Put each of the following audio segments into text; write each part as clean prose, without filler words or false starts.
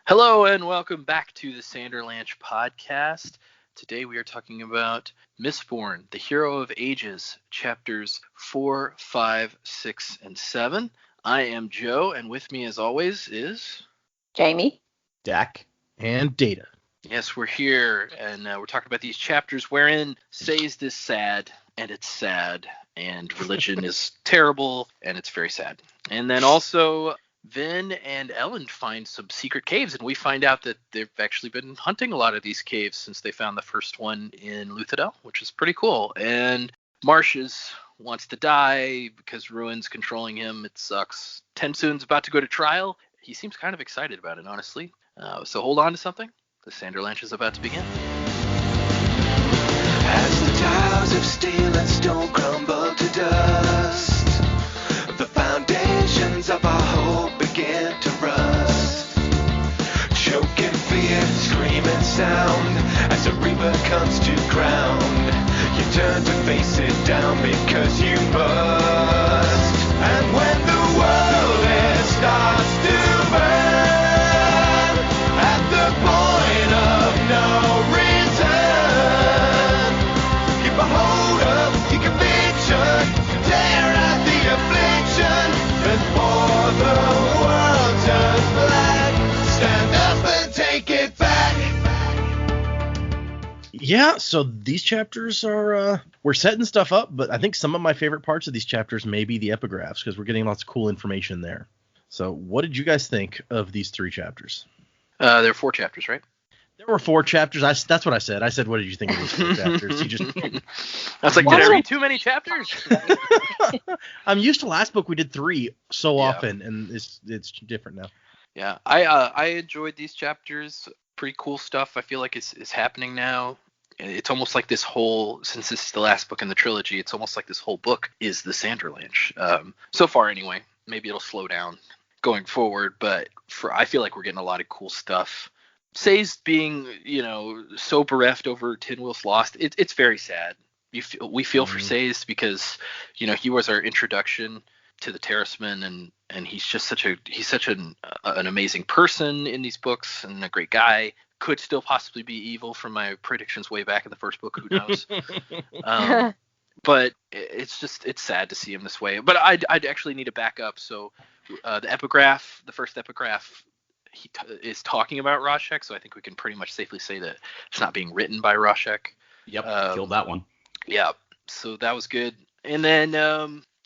Hello and welcome back to the Sanderlanche podcast. Today we are talking about Mistborn, the Hero of Ages, chapters 4, 5, 6, and 7. I am Joe, and with me as always is... Jamie. Dak. And Data. Yes, we're here, and we're talking about these chapters wherein Sazed is sad, and it's sad, and religion is terrible, and it's very sad. And then also... Vin and Ellen find some secret caves, and we find out that they've actually been hunting a lot of these caves since they found the first one in Luthadel, which is pretty cool. And Marsh's wants to die because Ruin's controlling him. It sucks. TenSoon's about to go to trial. He seems kind of excited about it, honestly. So hold on to something. The Sanderlanche is about to begin. As the towers of steel and stone crumble to dust, the foundations of our hope begin to rust. Choking fear, screaming sound, as a reaper comes to ground. You turn to face it down because you must. And when the world starts to burn, at the point of no return, keep a hold of your conviction, tear out the affliction. Before the world turns black, stand up and take it back. Yeah, so these chapters are, we're setting stuff up, but I think some of my favorite parts of these chapters may be the epigraphs, because we're getting lots of cool information there. So what did you guys think of these three chapters? There are 4 chapters, right? There were 4 chapters. That's what I said. I said, what did you think of these 4 chapters? You just... I was like, did I read too many chapters? I'm used to last book we did 3 so often, and it's different now. Yeah, I enjoyed these chapters. Pretty cool stuff. I feel like it's happening now. It's almost like this whole, since this is the last book in the trilogy, it's almost like this whole book is the Sanderlanche. So far, anyway. Maybe it'll slow down going forward, but I feel like we're getting a lot of cool stuff. Sazed being, so bereft over Tin Wolf's Lost, it's very sad. We feel for Sazed because, he was our introduction to the Terracemen, and he's just such an amazing person in these books and a great guy. Could still possibly be evil from my predictions way back in the first book. Who knows? But it's sad to see him this way. But I'd actually need to back up. So the first epigraph, he is talking about Rashek, so I think we can pretty much safely say that it's not being written by Rashek. Yep, killed that one. Yeah, so that was good. And then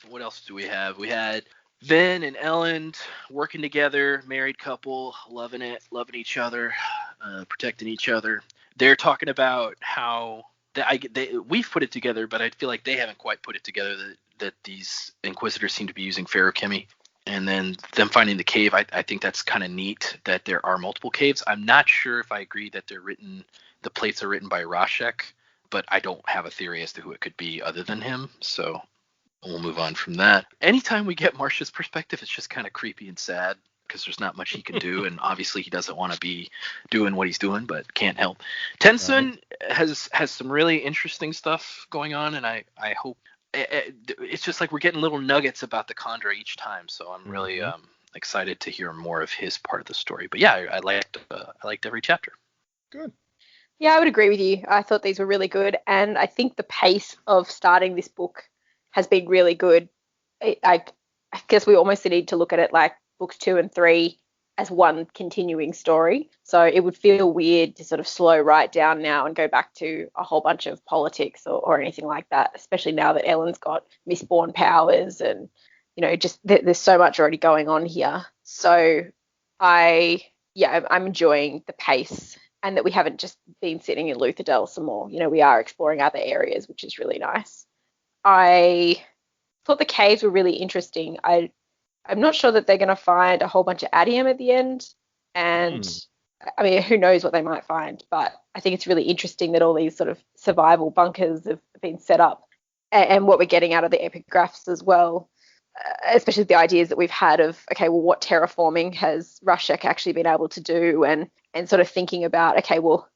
what else do we have? We had Vin and Ellen working together, married couple, loving each other, protecting each other. They're talking about how we've put it together, but I feel like they haven't quite put it together that these Inquisitors seem to be using feruchemy. And then them finding the cave, I think that's kind of neat that there are multiple caves. I'm not sure if I agree that the plates are written by Rashek, but I don't have a theory as to who it could be other than him. So we'll move on from that. Anytime we get Marsh's perspective, it's just kind of creepy and sad because there's not much he can do. And obviously he doesn't want to be doing what he's doing, but can't help. TenSoon has some really interesting stuff going on, and I hope it's just like we're getting little nuggets about the Khandra each time. So I'm really excited to hear more of his part of the story. But yeah, I liked every chapter. Good. Yeah, I would agree with you. I thought these were really good, and I think the pace of starting this book has been really good. I guess we almost need to look at it like books 2 and 3 as one continuing story. So it would feel weird to sort of slow right down now and go back to a whole bunch of politics or anything like that, especially now that Ellen's got Mistborn powers and, just there's so much already going on here. So I'm enjoying the pace and that we haven't just been sitting in Luthadel some more. We are exploring other areas, which is really nice. I thought the caves were really interesting. I'm not sure that they're going to find a whole bunch of adium at the end. And I mean, who knows what they might find, but I think it's really interesting that all these sort of survival bunkers have been set up and what we're getting out of the epigraphs as well, especially the ideas that we've had of, okay, well, what terraforming has Rashek actually been able to do and sort of thinking about, okay, well,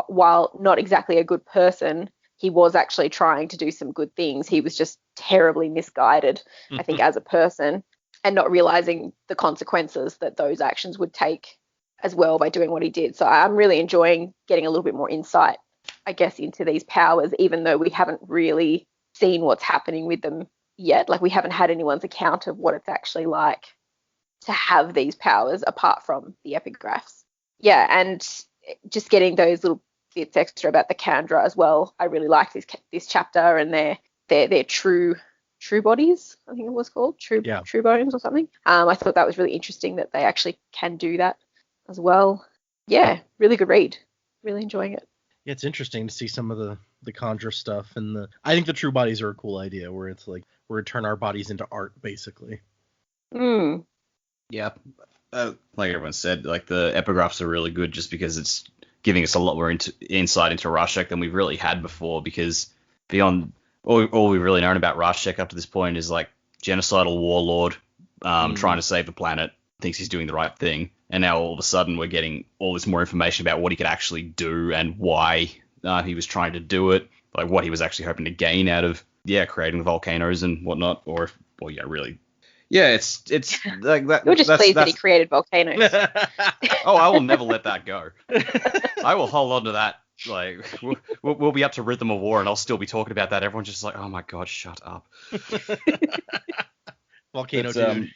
while not exactly a good person, he was actually trying to do some good things. He was just terribly misguided, I think, as a person, and not realizing the consequences that those actions would take as well by doing what he did. So I'm really enjoying getting a little bit more insight, I guess, into these powers, even though we haven't really seen what's happening with them yet. Like, we haven't had anyone's account of what it's actually like to have these powers apart from the epigraphs. Yeah, and just getting those little bits extra about the Kandra as well. I really like this chapter and their true bodies, I think it was called, true bones or something. I thought that was really interesting that they actually can do that as well. Yeah, really good read. Really enjoying it. Yeah, it's interesting to see some of the Kandra stuff, and I think the true bodies are a cool idea, where it's like we're gonna turn our bodies into art, basically. Yeah, like everyone said, like the epigraphs are really good just because it's giving us a lot more insight into Rashek than we've really had before. Because beyond all we've really known about Rashek up to this point is like genocidal warlord, trying to save the planet, thinks he's doing the right thing, and now all of a sudden we're getting all this more information about what he could actually do and why he was trying to do it, like what he was actually hoping to gain out of creating the volcanoes and whatnot, really. Yeah, it's like that. You're just pleased that he created volcanoes. Oh, I will never let that go. I will hold on to that. Like, we'll be up to Rhythm of War, and I'll still be talking about that. Everyone's just like, oh my god, shut up. Volcano dude,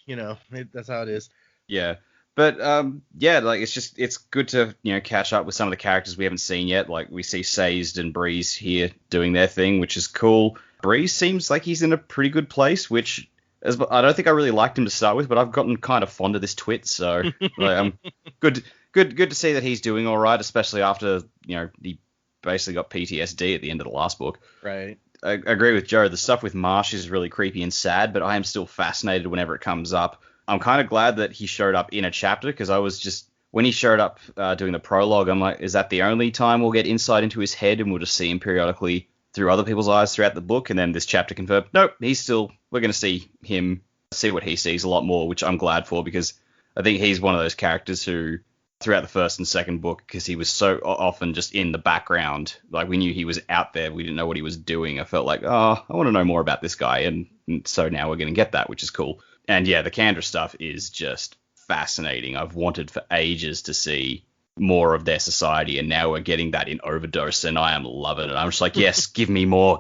that's how it is. Yeah. But like it's good to catch up with some of the characters we haven't seen yet. Like we see Sazed and Breeze here doing their thing, which is cool. Breeze seems like he's in a pretty good place, which I don't think I really liked him to start with, but I've gotten kind of fond of this twit. So like, good to see that he's doing all right, especially after he basically got PTSD at the end of the last book. Right. I agree with Joe. The stuff with Marsh is really creepy and sad, but I am still fascinated whenever it comes up. I'm kind of glad that he showed up in a chapter, because I was just, when he showed up doing the prologue, I'm like, is that the only time we'll get insight into his head and we'll just see him periodically through other people's eyes throughout the book? And then this chapter confirmed, nope, we're going to see what he sees a lot more, which I'm glad for, because I think he's one of those characters who, throughout the first and second book, because he was so often just in the background, like we knew he was out there, we didn't know what he was doing. I felt like, I want to know more about this guy, and so now we're going to get that, which is cool. And yeah, the Kandra stuff is just fascinating. I've wanted for ages to see more of their society, and now we're getting that in overdose, and I am loving it. I'm just like, yes, give me more.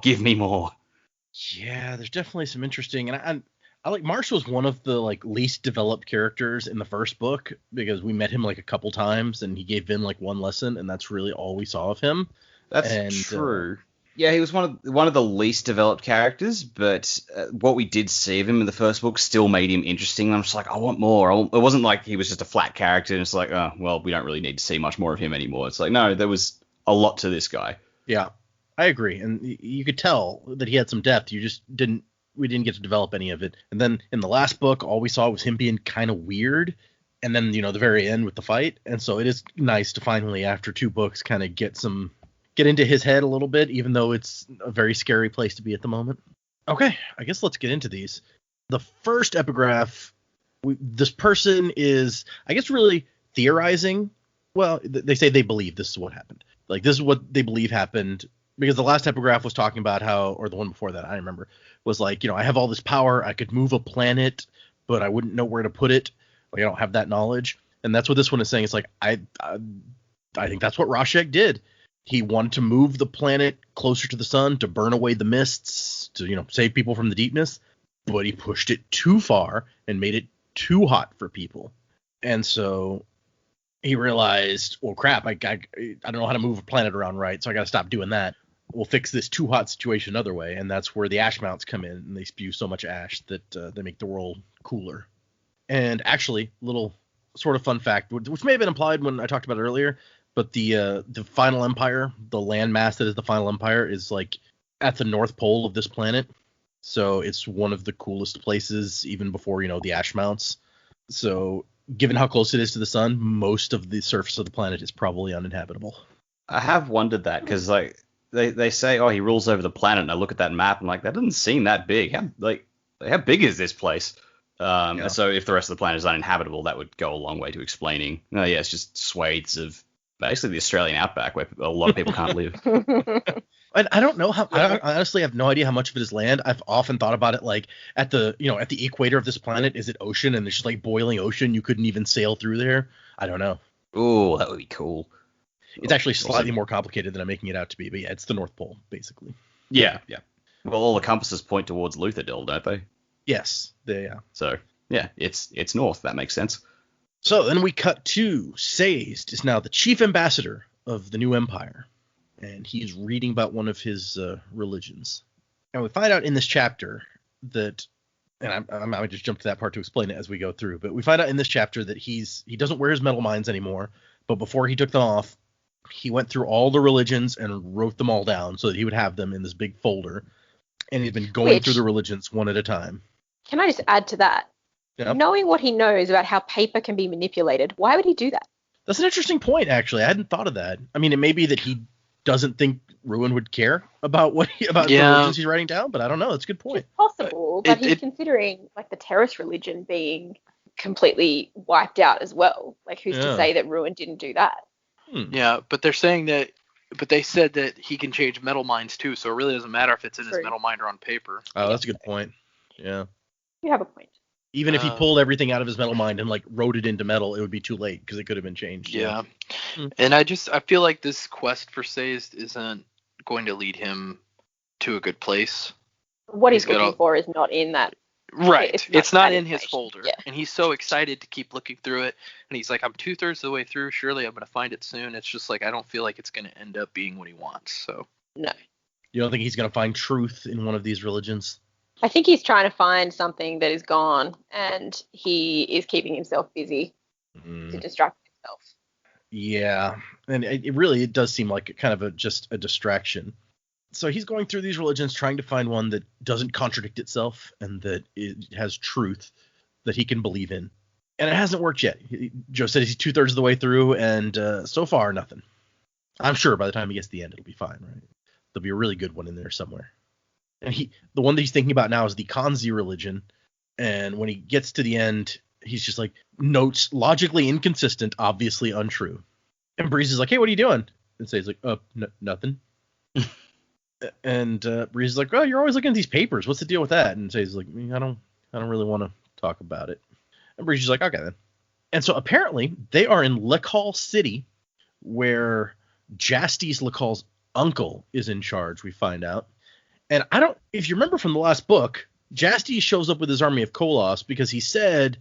Yeah, there's definitely some interesting, and I like Marsh was one of the like least developed characters in the first book, because we met him like a couple times, and he gave Vin like one lesson, and that's really all we saw of him. That's true. Yeah, he was one of the least developed characters, but what we did see of him in the first book still made him interesting. I'm just like, I want more. It wasn't like he was just a flat character, and it's like, oh, well, we don't really need to see much more of him anymore. It's like, no, there was a lot to this guy. Yeah, I agree, and you could tell that he had some depth. We didn't get to develop any of it. And then in the last book, all we saw was him being kind of weird, and then the very end with the fight. And so it is nice to finally, after 2 books, kind of get into his head a little bit, even though it's a very scary place to be at the moment. Okay, I guess let's get into these. The first epigraph, this person is, I guess, really theorizing. Well, they say they believe this is what happened. Like, this is what they believe happened, because the last epigraph was talking about how, or the one before that, I remember, was like, I have all this power, I could move a planet, but I wouldn't know where to put it. Like, I don't have that knowledge. And that's what this one is saying. It's like, I think that's what Rashek did. He wanted to move the planet closer to the sun, to burn away the mists, to, save people from the deepness, but he pushed it too far and made it too hot for people. And so he realized, well, crap, I don't know how to move a planet around right, so I got to stop doing that. We'll fix this too hot situation another way, and that's where the ash mounts come in, and they spew so much ash that they make the world cooler. And actually, little sort of fun fact, which may have been implied when I talked about it earlier, but the final empire, the landmass that is the final empire, is like at the north pole of this planet. So it's one of the coolest places, even before, the ash mounts. So given how close it is to the sun, most of the surface of the planet is probably uninhabitable. I have wondered that, because like they say, he rules over the planet, and I look at that map and like, that doesn't seem that big. How big is this place? And so if the rest of the planet is uninhabitable, that would go a long way to explaining. It's just swathes of basically the Australian outback where a lot of people can't live. And I don't know how. I honestly have no idea how much of it is land. I've often thought about it like at the equator of this planet, is it ocean, and it's just like boiling ocean. You couldn't even sail through there. I don't know. Ooh, that would be cool. It's actually slightly more complicated than I'm making it out to be, but yeah, it's the North Pole, basically. Yeah. Well, all the compasses point towards Lutherdil, don't they? Yes, So, yeah, it's north. That makes sense. So then we cut to Sazed is now the chief ambassador of the new empire, and he's reading about one of his religions. And we find out in this chapter that, and I might just jump to that part to explain it as we go through, but we find out in this chapter that he doesn't wear his metal mines anymore, but before he took them off, he went through all the religions and wrote them all down so that he would have them in this big folder, and he's been going through the religions one at a time. Can I just add to that? Yep. Knowing what he knows about how paper can be manipulated, why would he do that? That's an interesting point, actually. I hadn't thought of that. I mean, it may be that he doesn't think Ruin would care about the religions he's writing down, but I don't know. It's a good point. It's possible, but he's considering like the terrorist religion being completely wiped out as well. Like, who's to say that Ruin didn't do that? Yeah, but they're saying that. But they said that he can change metal mines too, so it really doesn't matter if it's in his metal mine or on paper. Oh, that's a good point. Yeah. You have a point. Even if he pulled everything out of his metal mine and like wrote it into metal, it would be too late because it could have been changed. Yeah. And I feel like this quest for Sazed isn't going to lead him to a good place. What he's looking for is not in that. Right. It's not in his folder. Yeah. And he's so excited to keep looking through it. And he's like, I'm 2/3 of the way through. Surely I'm going to find it soon. It's just like, I don't feel like it's going to end up being what he wants. So. No. You don't think he's going to find truth in one of these religions? I think he's trying to find something that is gone, and he is keeping himself busy to distract himself. Yeah, and it does seem like kind of just a distraction. So he's going through these religions trying to find one that doesn't contradict itself and that it has truth that he can believe in. And it hasn't worked yet. Joe said he's 2/3 of the way through, and so far, nothing. I'm sure by the time he gets to the end, it'll be fine, right? There'll be a really good one in there somewhere. And the one that he's thinking about now is the Kanzi religion. And when he gets to the end, he's just like, notes logically inconsistent, obviously untrue. And Breeze is like, hey, what are you doing? And Say's like, nothing. And Breeze is like, oh, you're always looking at these papers. What's the deal with that? And Say's like, I don't really want to talk about it. And Breeze is like, okay then. And so apparently they are in Lekal City, where Jastes Lekal's uncle is in charge, we find out. And if you remember from the last book, Jastes shows up with his army of Kolos because he said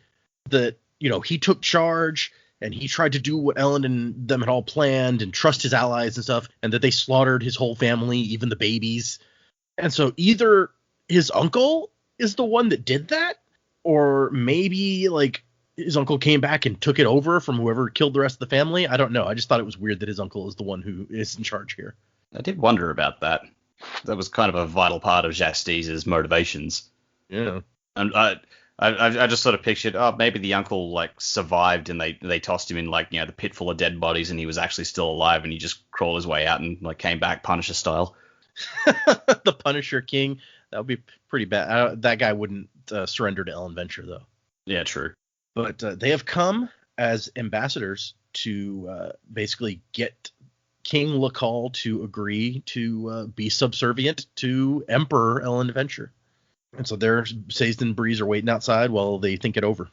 that, he took charge and he tried to do what Ellen and them had all planned and trust his allies and stuff, and that they slaughtered his whole family, even the babies. And so either his uncle is the one that did that, or maybe like his uncle came back and took it over from whoever killed the rest of the family. I don't know. I just thought it was weird that his uncle is the one who is in charge here. I did wonder about that. That was kind of a vital part of Jastes' motivations. Yeah. And I just sort of pictured, maybe the uncle like survived and they tossed him in like, the pit full of dead bodies and he was actually still alive and he just crawled his way out and like came back Punisher style. The Punisher King. That would be pretty bad. That guy wouldn't surrender to Ellen Venture though. Yeah, true. But they have come as ambassadors to basically get King Lekal to agree to be subservient to Emperor Ellen Venture. And so they're Sazed and Breeze are waiting outside while they think it over.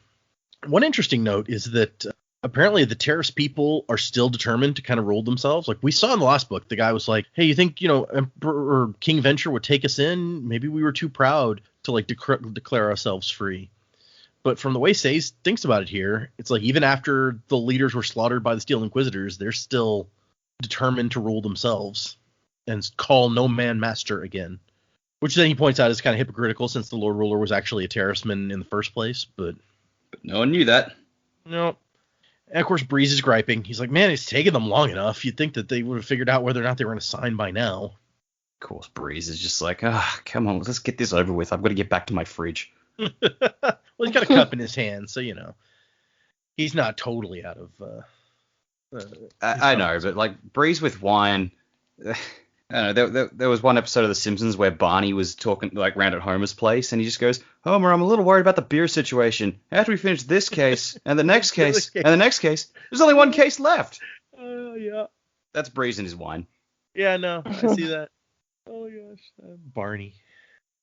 One interesting note is that apparently the terrorist people are still determined to kind of rule themselves. Like we saw in the last book, the guy was like, hey, you think, Emperor or King Venture would take us in? Maybe we were too proud to like declare ourselves free. But from the way Sazed thinks about it here, it's like even after the leaders were slaughtered by the Steel Inquisitors, they're still determined to rule themselves and call no man master again, which then he points out is kind of hypocritical since the Lord Ruler was actually a terroristman in the first place. But no one knew that. No. And of course, Breeze is griping. He's like, man, it's taken them long enough. You'd think that they would have figured out whether or not they were going to sign by now. Of course, Breeze is just like, come on, let's get this over with. I've got to get back to my fridge. Well, he's got a cup in his hand, so, he's not totally out of... I know, but like Breeze with wine. I don't know. There was one episode of The Simpsons where Barney was talking like round at Homer's place, and he just goes, "Homer, I'm a little worried about the beer situation. After we finish this case and the next case and the next case, there's only one case left." Yeah. That's Breeze and his wine. Yeah, no, I see that. Oh gosh, Barney.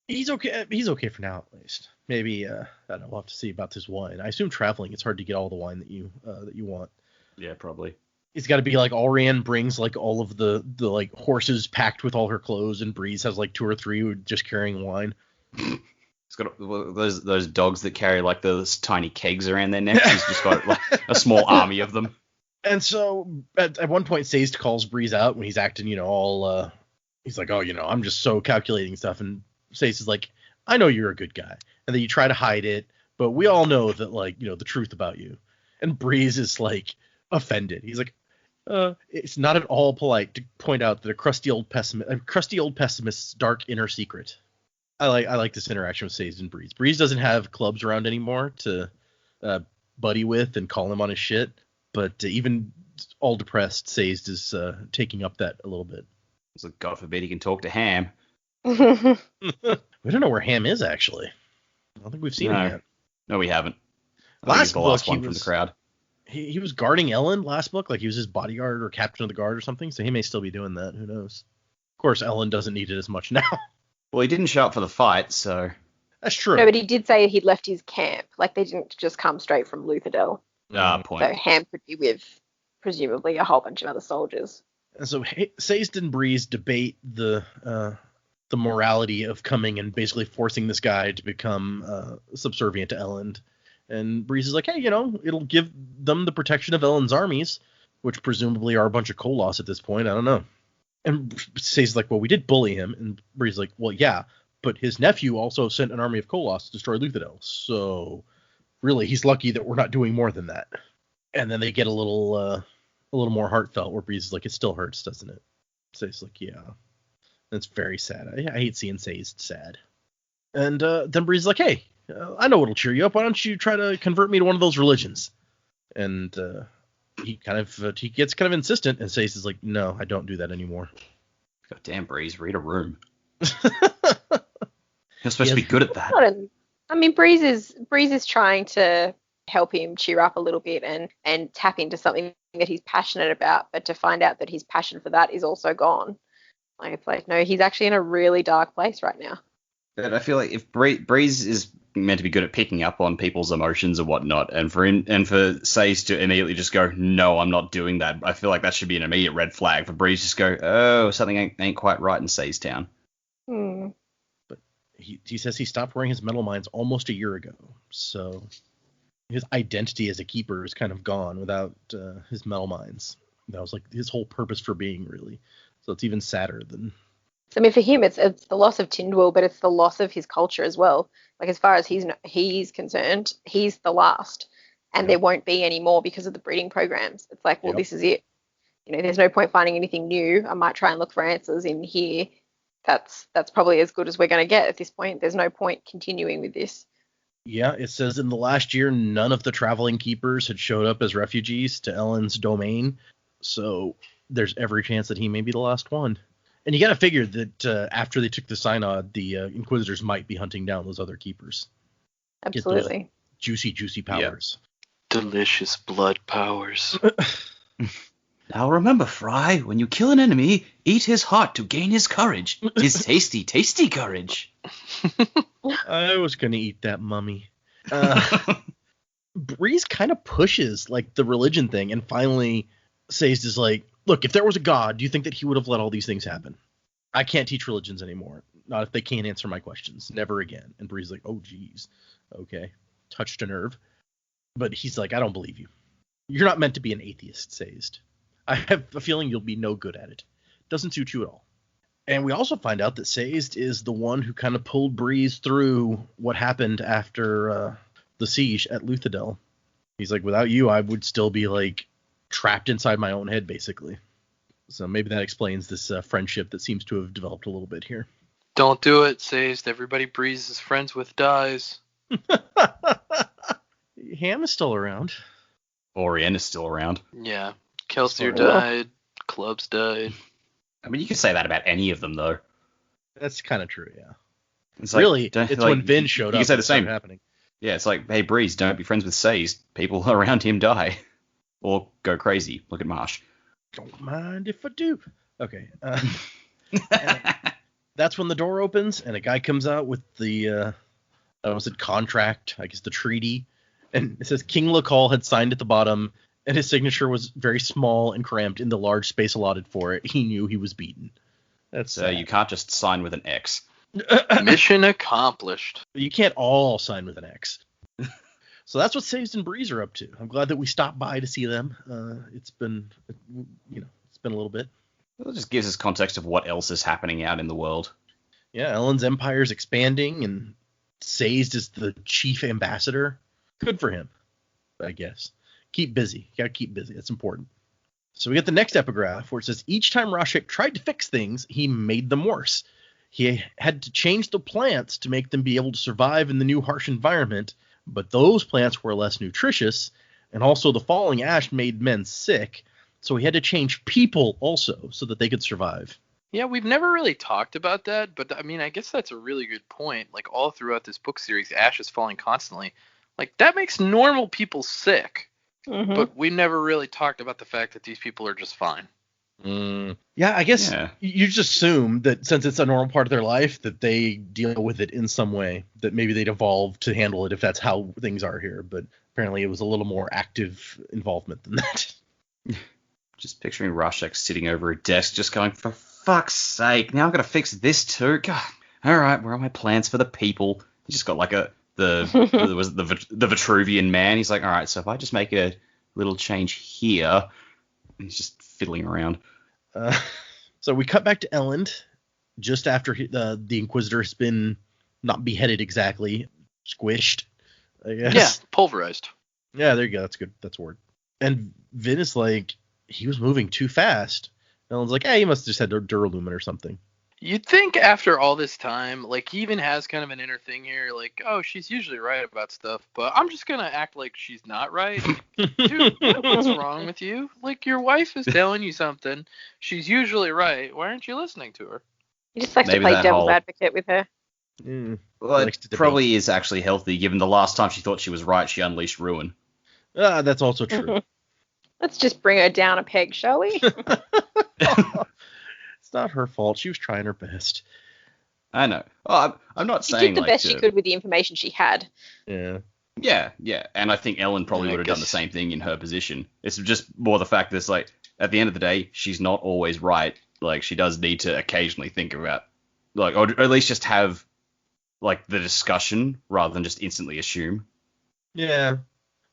He's okay. He's okay for now, at least. Maybe I don't know. We'll have to see about this wine. I assume traveling, it's hard to get all the wine that you want. Yeah, probably. It's got to be like Allrian brings like all of the like horses packed with all her clothes, and Breeze has like 2 or 3 just carrying wine. He's got those dogs that carry like those tiny kegs around their necks. He's just got like a small army of them. And so at one point, Sazed calls Breeze out when he's acting, all he's like, oh, I'm just so calculating stuff. And Sazed is like, I know you're a good guy. And then you try to hide it, but we all know that, like, the truth about you. And Breeze is like offended. He's like, it's not at all polite to point out that a crusty old pessimist's dark inner secret. I like this interaction with Sazed and Breeze. Breeze doesn't have clubs around anymore to buddy with and call him on his shit, but even all depressed, Sazed is taking up that a little bit. It's like, God forbid he can talk to Ham. We don't know where Ham is, actually. I don't think we've seen him yet. No, we haven't. Last the book, last one from the crowd. He was guarding Ellen last book, like he was his bodyguard or captain of the guard or something, so he may still be doing that. Who knows? Of course, Ellen doesn't need it as much now. Well, he didn't show up for the fight, so... That's true. No, but he did say he'd left his camp. Like, they didn't just come straight from Luthadel. Point. So Ham could be with, presumably, a whole bunch of other soldiers. And so Sazed and Breeze debate the morality of coming and basically forcing this guy to become subservient to Ellen. And Breeze is like, hey, it'll give them the protection of Ellen's armies, which presumably are a bunch of Koloss at this point. I don't know. And Sazed is like, well, we did bully him. And Breeze is like, well, yeah, but his nephew also sent an army of Koloss to destroy Luthadel. So really, he's lucky that we're not doing more than that. And then they get a little more heartfelt, where Breeze is like, it still hurts, doesn't it? Sazed's like, yeah. That's very sad. I hate seeing Sazed sad. And then Breeze is like, hey, I know what'll cheer you up. Why don't you try to convert me to one of those religions? And he gets kind of insistent, and Sazed is like, no, I don't do that anymore. God damn, Breeze, read a room. You're supposed to be good at that. Breeze is trying to help him cheer up a little bit and tap into something that he's passionate about, but to find out that his passion for that is also gone. Like, it's like, no, he's actually in a really dark place right now. But I feel like if Breeze is meant to be good at picking up on people's emotions and whatnot, and for Sazed to immediately just go, no, I'm not doing that, I feel like that should be an immediate red flag for Breeze to just go, oh, something ain't quite right in Sazed Town. But he says he stopped wearing his metal mines almost a year ago, so his identity as a keeper is kind of gone without his metal mines. That was like his whole purpose for being, really. So it's even sadder than... For him, it's the loss of Tindwyl, but it's the loss of his culture as well. Like, as far as he's concerned, he's the last, and there won't be any more because of the breeding programs. It's like, well, this is it. There's no point finding anything new. I might try and look for answers in here. That's probably as good as we're going to get at this point. There's no point continuing with this. Yeah, it says in the last year, none of the traveling keepers had showed up as refugees to Ellen's domain, so there's every chance that he may be the last one. And you got to figure that after they took the synod, the Inquisitors might be hunting down those other keepers. Absolutely. Juicy powers. Yep. Delicious blood powers. Now remember, Fry, when you kill an enemy, eat his heart to gain his courage. His tasty, tasty courage. I was going to eat that mummy. Breeze kind of pushes like the religion thing, and finally Sazed is like, look, if there was a god, do you think that he would have let all these things happen? I can't teach religions anymore. Not if they can't answer my questions. Never again. And Breeze's like, oh, geez. Okay. Touched a nerve. But he's like, I don't believe you. You're not meant to be an atheist, Sazed. I have a feeling you'll be no good at it. Doesn't suit you at all. And we also find out that Sazed is the one who kind of pulled Breeze through what happened after the siege at Luthadel. He's like, without you, I would still be like trapped inside my own head, basically. So maybe that explains this friendship that seems to have developed a little bit here. Don't do it, Sazed. Everybody Breeze is friends with dies. Ham is still around. Orion is still around. Yeah. Kelsier died. Clubs died. I mean, you can say that about any of them, though. That's kind of true, yeah. It's like, really, it's like, when Vin showed up. You can say the same. Happening. Yeah, it's like, hey, Breeze, don't be friends with Sazed. People around him die. Or go crazy. Look at Marsh. Don't mind if I do. Okay. That's when the door opens, and a guy comes out with the contract, I guess the treaty. And it says King Lacal had signed at the bottom, and his signature was very small and cramped in the large space allotted for it, he knew he was beaten. That's So you can't just sign with an X. Mission accomplished. You can't all sign with an X. So that's what Sazed and Breeze are up to. I'm glad that we stopped by to see them. It's been a little bit. It just gives us context of what else is happening out in the world. Yeah, Ellen's empire is expanding, and Sazed is the chief ambassador. Good for him, I guess. Keep busy. You gotta keep busy. That's important. So we get the next epigraph where it says, each time Rashek tried to fix things, he made them worse. He had to change the plants to make them be able to survive in the new harsh environment, but those plants were less nutritious, and also the falling ash made men sick, so he had to change people also so that they could survive. Yeah, we've never really talked about that, but I mean, I guess that's a really good point. Like, all throughout this book series, ash is falling constantly. Like, that makes normal people sick, but we never really talked about the fact that these people are just fine. Yeah, I guess you just assume that since it's a normal part of their life that they deal with it in some way, that maybe they'd evolve to handle it if that's how things are here. But apparently it was a little more active involvement than that. Just picturing Rashek sitting over a desk just going, for fuck's sake, now I've got to fix this too. God, all right, where are my plans for the people? He just got like the Vitruvian man. He's like, all right, so if I just make a little change here, he's just fiddling around. So we cut back to Elend just after the Inquisitor has been not beheaded exactly, squished, I guess. Yeah, pulverized. Yeah, there you go. That's good. That's a word. And Vin is like, he was moving too fast. Elend's like, he must have just had Duralumin or something. You'd think after all this time, like, he even has kind of an inner thing here, like, oh, she's usually right about stuff, but I'm just gonna act like she's not right. Dude, what's wrong with you? Like, your wife is telling you something. She's usually right. Why aren't you listening to her? He just likes to play devil's advocate with her. Well, it probably is actually healthy, given the last time she thought she was right, she unleashed ruin. That's also true. Let's just bring her down a peg, shall we? It's not her fault. She was trying her best. I know. Oh, I'm not saying she did the like best she could with the information she had. Yeah. Yeah. And I think Ellen probably would have done the same thing in her position. It's just more the fact that it's like, at the end of the day, she's not always right. Like, she does need to occasionally think about, like, or at least just have, like, the discussion rather than just instantly assume. Yeah.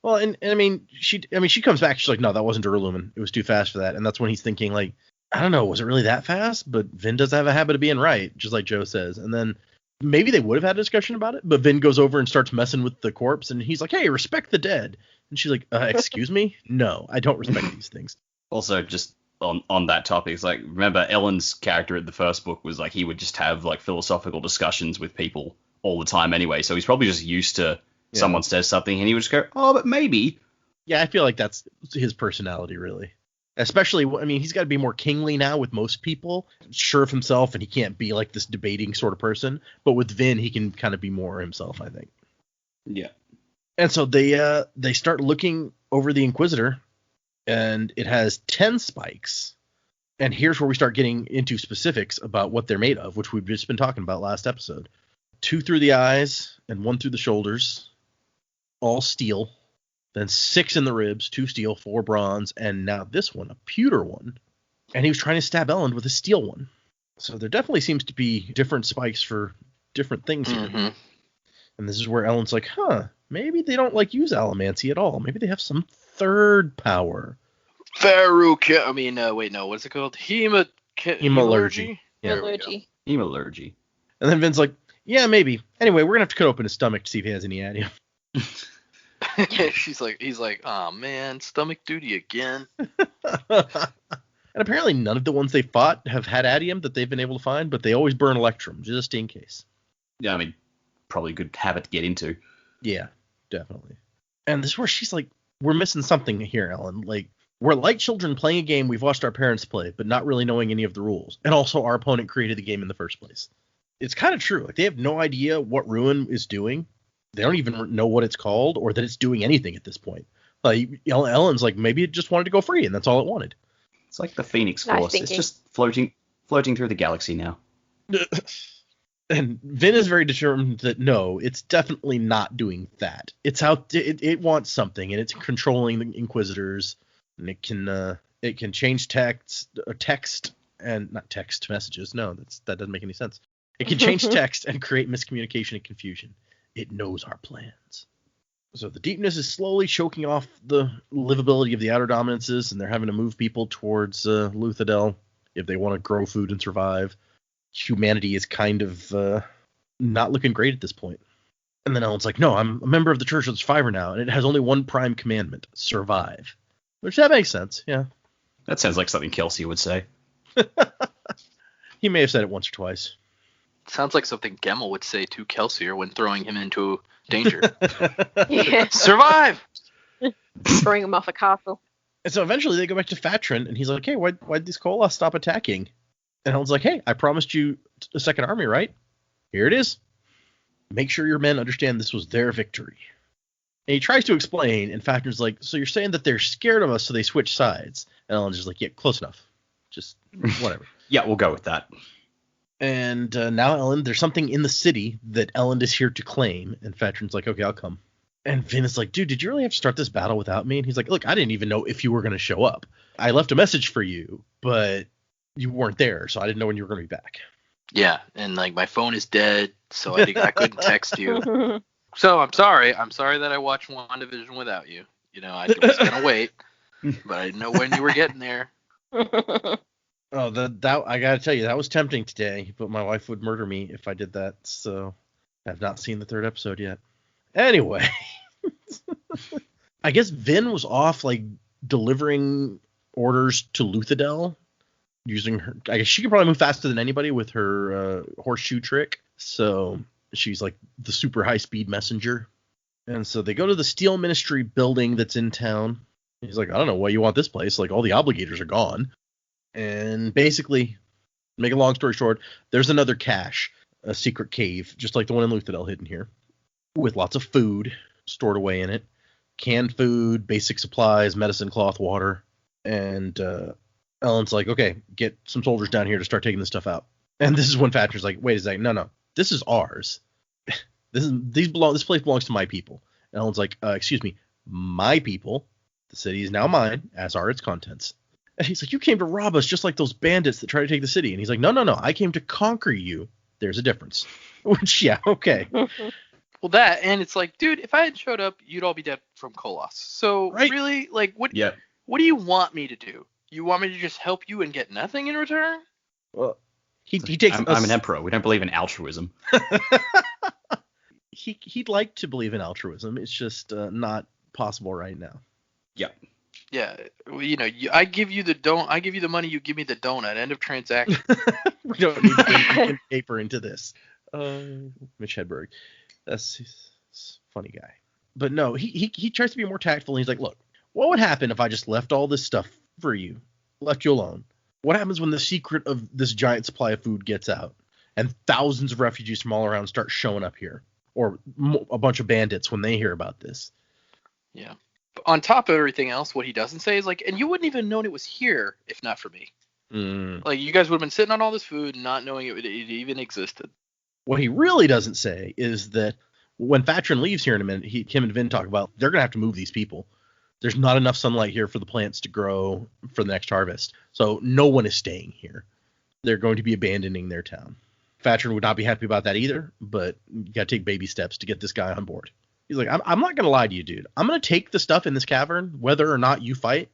Well, and I mean, she comes back. She's like, no, that wasn't Duralumin. It was too fast for that. And that's when he's thinking, like, I don't know, was it really that fast? But Vin does have a habit of being right, just like Joe says. And then maybe they would have had a discussion about it, but Vin goes over and starts messing with the corpse, and he's like, hey, respect the dead. And she's like, excuse me? No, I don't respect these things. Also, just on that topic, it's like, remember Ellen's character in the first book was like, he would just have like philosophical discussions with people all the time anyway, so he's probably just used to someone says something and he would just go, oh, but maybe. Yeah, I feel like that's his personality, really. Especially, I mean, he's got to be more kingly now with most people, sure of himself, and he can't be like this debating sort of person. But with Vin, he can kind of be more himself, I think. Yeah. And so they start looking over the Inquisitor, and it has 10 spikes. And here's where we start getting into specifics about what they're made of, which we've just been talking about last episode. 2 through the eyes and 1 through the shoulders, all steel. Then 6 in the ribs, 2 steel, 4 bronze, and now this one, a pewter one. And he was trying to stab Elend with a steel one. So there definitely seems to be different spikes for different things here. Mm-hmm. And this is where Ellen's like, maybe they don't like use allomancy at all. Maybe they have some third power. What's it called? Hemalurgy. Yeah. Hemalurgy. And then Vin's like, yeah, maybe. Anyway, we're going to have to cut open his stomach to see if he has any adium. He's like, oh man, stomach duty again. And apparently none of the ones they fought have had adium that they've been able to find, but they always burn electrum, just in case. Yeah, I mean, probably a good habit to get into. Yeah, definitely. And this is where she's like, we're missing something here, Ellen. Like, we're like children playing a game we've watched our parents play, but not really knowing any of the rules. And also our opponent created the game in the first place. It's kind of true. Like, they have no idea what Ruin is doing. They don't even know what it's called or that it's doing anything at this point. Like, Ellen's like, maybe it just wanted to go free, and that's all it wanted. It's like the Phoenix Force. It's just floating through the galaxy now. And Vin is very determined that no, it's definitely not doing that. It's out. It wants something, and it's controlling the Inquisitors, and it can change text and not text messages. No, that doesn't make any sense. It can change text and create miscommunication and confusion. It knows our plans. So the deepness is slowly choking off the livability of the outer dominances, and they're having to move people towards Luthadel if they want to grow food and survive. Humanity is kind of not looking great at this point. And then Ellen's like, no, I'm a member of the Church of the Survivor now, and it has only one prime commandment, survive. Which, that makes sense, yeah. That sounds like something Kelsey would say. He may have said it once or twice. Sounds like something Gemmel would say to Kelsier when throwing him into danger. Yeah. Survive! Throwing him off a castle. And so eventually they go back to Fatrin, and he's like, hey, why'd these Koloths stop attacking? And Helen's like, hey, I promised you a second army, right? Here it is. Make sure your men understand this was their victory. And he tries to explain, and Fatrin's like, so you're saying that they're scared of us, so they switch sides? And Ellen's just like, yeah, close enough. Just whatever. Yeah, we'll go with that. And now, Ellen, there's something in the city that Ellen is here to claim. And Fatrin's like, okay, I'll come. And Vin is like, dude, did you really have to start this battle without me? And he's like, look, I didn't even know if you were going to show up. I left a message for you, but you weren't there, so I didn't know when you were going to be back. Yeah, and like my phone is dead, so I couldn't text you. So I'm sorry. I'm sorry that I watched WandaVision without you. You know, I was going to wait, but I didn't know when you were getting there. Oh, that I gotta tell you, that was tempting today, but my wife would murder me if I did that, so I've not seen the third episode yet. Anyway, I guess Vin was off, like, delivering orders to Luthadel, using her, I guess she could probably move faster than anybody with her horseshoe trick, so she's like the super high-speed messenger. And so they go to the Steel Ministry building that's in town. He's like, I don't know why you want this place, like, all the obligators are gone. And basically, make a long story short, there's another cache, a secret cave, just like the one in Luthadel hidden here, with lots of food stored away in it. Canned food, basic supplies, medicine, cloth, water. And Ellen's like, okay, get some soldiers down here to start taking this stuff out. And this is when Thatcher's like, wait a second, no, this is ours. This place belongs to my people. And Ellen's like, excuse me, my people. The city is now mine, as are its contents. And he's like, you came to rob us just like those bandits that try to take the city. And he's like, no, I came to conquer you. There's a difference. Which, yeah, okay. Well, that, and it's like, dude, if I had showed up, you'd all be dead from Koloths. So, right? Really, like, what Yeah. What do you want me to do? You want me to just help you and get nothing in return? Well, he takes. I'm an emperor. We don't believe in altruism. He'd like to believe in altruism. It's just not possible right now. Yeah. Yeah, well, you know, I give you the money, you give me the donut. End of transaction. We don't need to get paper into this. Mitch Hedberg, he's a funny guy. But no, he tries to be more tactful. And he's like, look, what would happen if I just left all this stuff for you, left you alone? What happens when the secret of this giant supply of food gets out, and thousands of refugees from all around start showing up here, or a bunch of bandits when they hear about this? Yeah. On top of everything else, what he doesn't say is like, and you wouldn't even known it was here if not for me. Like, you guys would have been sitting on all this food, not knowing it even existed. What he really doesn't say is that when Fatrin leaves here in a minute, him and Vin talk about they're going to have to move these people. There's not enough sunlight here for the plants to grow for the next harvest. So no one is staying here. They're going to be abandoning their town. Fatrin would not be happy about that either, but you got to take baby steps to get this guy on board. He's like, I'm not going to lie to you, dude. I'm going to take the stuff in this cavern, whether or not you fight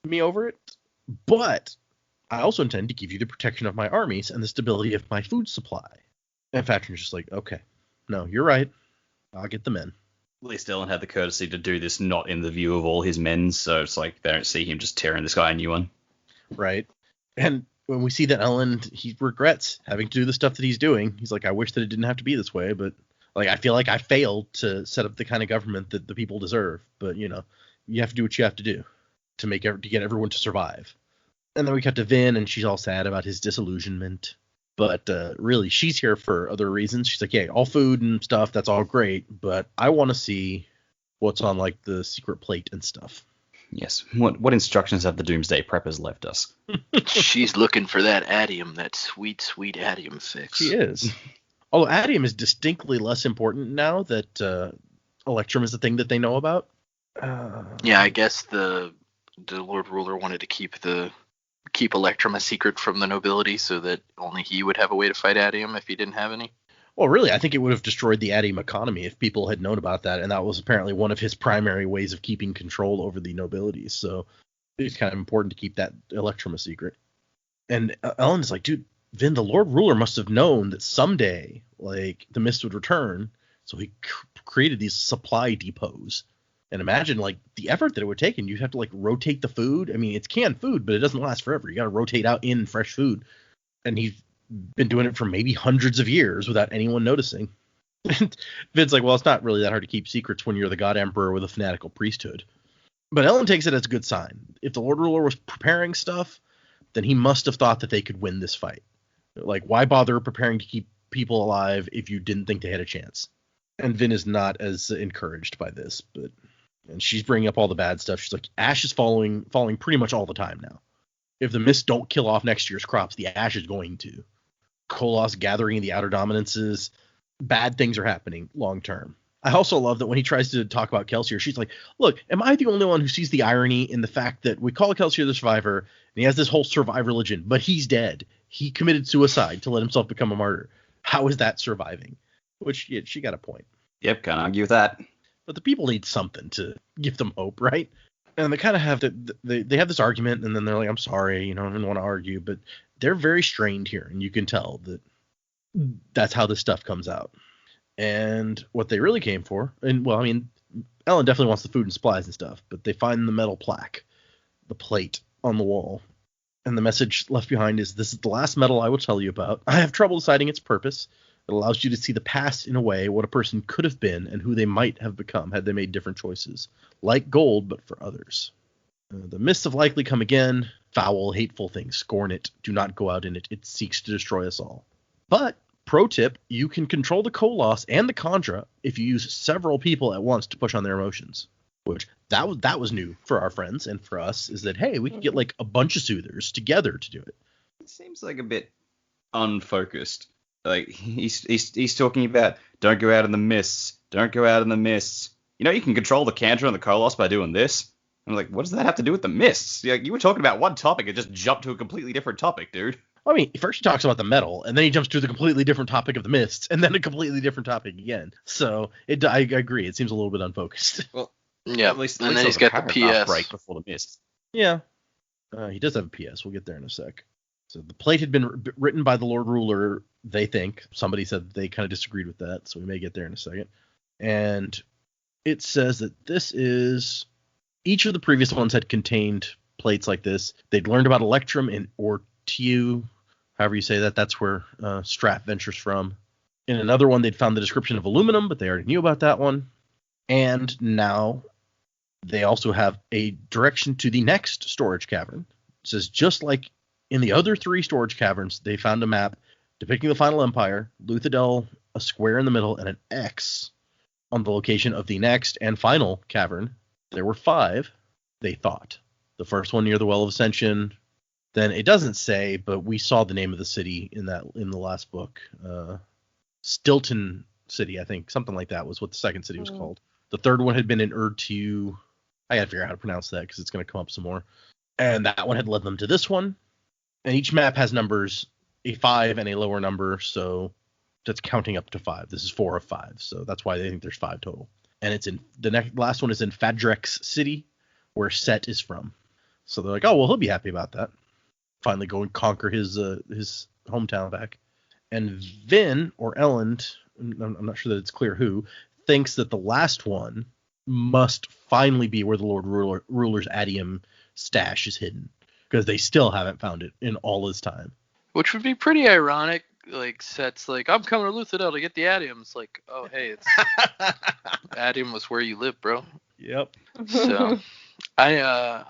me over it. But I also intend to give you the protection of my armies and the stability of my food supply. And Fatrin's just like, okay, no, you're right. I'll get the men. At least Ellen had the courtesy to do this not in the view of all his men, so it's like they don't see him just tearing this guy a new one. Right. And when we see that Ellen, he regrets having to do the stuff that he's doing. He's like, I wish that it didn't have to be this way, but like, I feel like I failed to set up the kind of government that the people deserve. But, you know, you have to do what you have to do to get everyone to survive. And then we cut to Vin, and she's all sad about his disillusionment. But really, she's here for other reasons. She's like, yeah, all food and stuff, that's all great. But I want to see what's on, like, the secret plate and stuff. Yes. What instructions have the Doomsday Preppers left us? She's looking for that adium, that sweet, sweet adium fix. She is. Although adium is distinctly less important now that electrum is the thing that they know about. Yeah, I guess the Lord Ruler wanted to keep Electrum a secret from the nobility so that only he would have a way to fight adium if he didn't have any. Well, really, I think it would have destroyed the adium economy if people had known about that, and that was apparently one of his primary ways of keeping control over the nobility. So it's kind of important to keep that Electrum a secret. And Ellen is like, dude, Vin, the Lord Ruler must have known that someday, like, the mist would return, so he created these supply depots. And imagine, like, the effort that it would take, and you'd have to, like, rotate the food. I mean, it's canned food, but it doesn't last forever. You got to rotate out in fresh food. And he's been doing it for maybe hundreds of years without anyone noticing. Vin's like, well, it's not really that hard to keep secrets when you're the God Emperor with a fanatical priesthood. But Ellen takes it as a good sign. If the Lord Ruler was preparing stuff, then he must have thought that they could win this fight. Like, why bother preparing to keep people alive if you didn't think they had a chance? And Vin is not as encouraged by this, and she's bringing up all the bad stuff. She's like, ash is falling pretty much all the time now. If the mist don't kill off next year's crops, the ash is going to. Koloss gathering in the outer dominances. Bad things are happening long term. I also love that when he tries to talk about Kelsier, she's like, look, am I the only one who sees the irony in the fact that we call Kelsier the survivor, and he has this whole survive religion, but he's dead. He committed suicide to let himself become a martyr. How is that surviving? Which, yeah, she got a point. Yep, can't argue with that. But the people need something to give them hope, right? And they kind of have they have this argument, and then they're like, I'm sorry, I don't want to argue, but they're very strained here, and you can tell that that's how this stuff comes out. And what they really came for, and well, I mean, Ellen definitely wants the food and supplies and stuff, but they find the metal plaque, the plate on the wall, and the message left behind is, this is the last metal I will tell you about. I have trouble deciding its purpose. It allows you to see the past in a way, what a person could have been and who they might have become had they made different choices. Like gold, but for others. The mists have likely come again. Foul, hateful things. Scorn it. Do not go out in it. It seeks to destroy us all. But, pro tip, you can control the Koloss and the Kandra if you use several people at once to push on their emotions. Which, that was new for our friends and for us, is that, hey, we can get like a bunch of soothers together to do it. It seems like a bit unfocused. Like, he's talking about, don't go out in the mists. Don't go out in the mists. You can control the Kandra and the Koloss by doing this. I'm like, what does that have to do with the mists? Like, you were talking about one topic and just jumped to a completely different topic, dude. I mean, first he talks about the metal, and then he jumps to the completely different topic of the mists, and then a completely different topic again. So, I agree. It seems a little bit unfocused. Well, yeah, at least and then he's got the PS break before the mists. Yeah. He does have a PS. We'll get there in a sec. So the plate had been written by the Lord Ruler, they think. Somebody said they kind of disagreed with that, so we may get there in a second. And it says that this is... Each of the previous ones had contained plates like this. They'd learned about Electrum in Ortiu, however you say that. That's where Strat ventures from. In another one, they'd found the description of aluminum, but they already knew about that one. And now they also have a direction to the next storage cavern. It says, just like in the other 3 storage caverns, they found a map depicting the final empire, Luthadel, a square in the middle, and an X on the location of the next and final cavern. There were 5, they thought. The first one near the Well of Ascension. Then it doesn't say, but we saw the name of the city in the last book. Stilton City, I think. Something like that was what the second city was called. The third one had been in Urtu. I gotta figure out how to pronounce that because it's going to come up some more. And that one had led them to this one. And each map has numbers, a 5 and a lower number, so that's counting up to 5. This is 4 of 5, so that's why they think there's 5 total. And it's in last one is in Fadrex City, where Set is from. So they're like, oh well, he'll be happy about that. Finally go and conquer his hometown back. And Vin or Elend, I'm not sure that it's clear who, thinks that the last one must finally be where the Lord Ruler's adium stash is hidden, because they still haven't found it in all this time. Which would be pretty ironic. Like, Set's like, I'm coming to Luthadel to get the adium. It's like, oh, hey, it's adium was where you live, bro. Yep. So, yeah.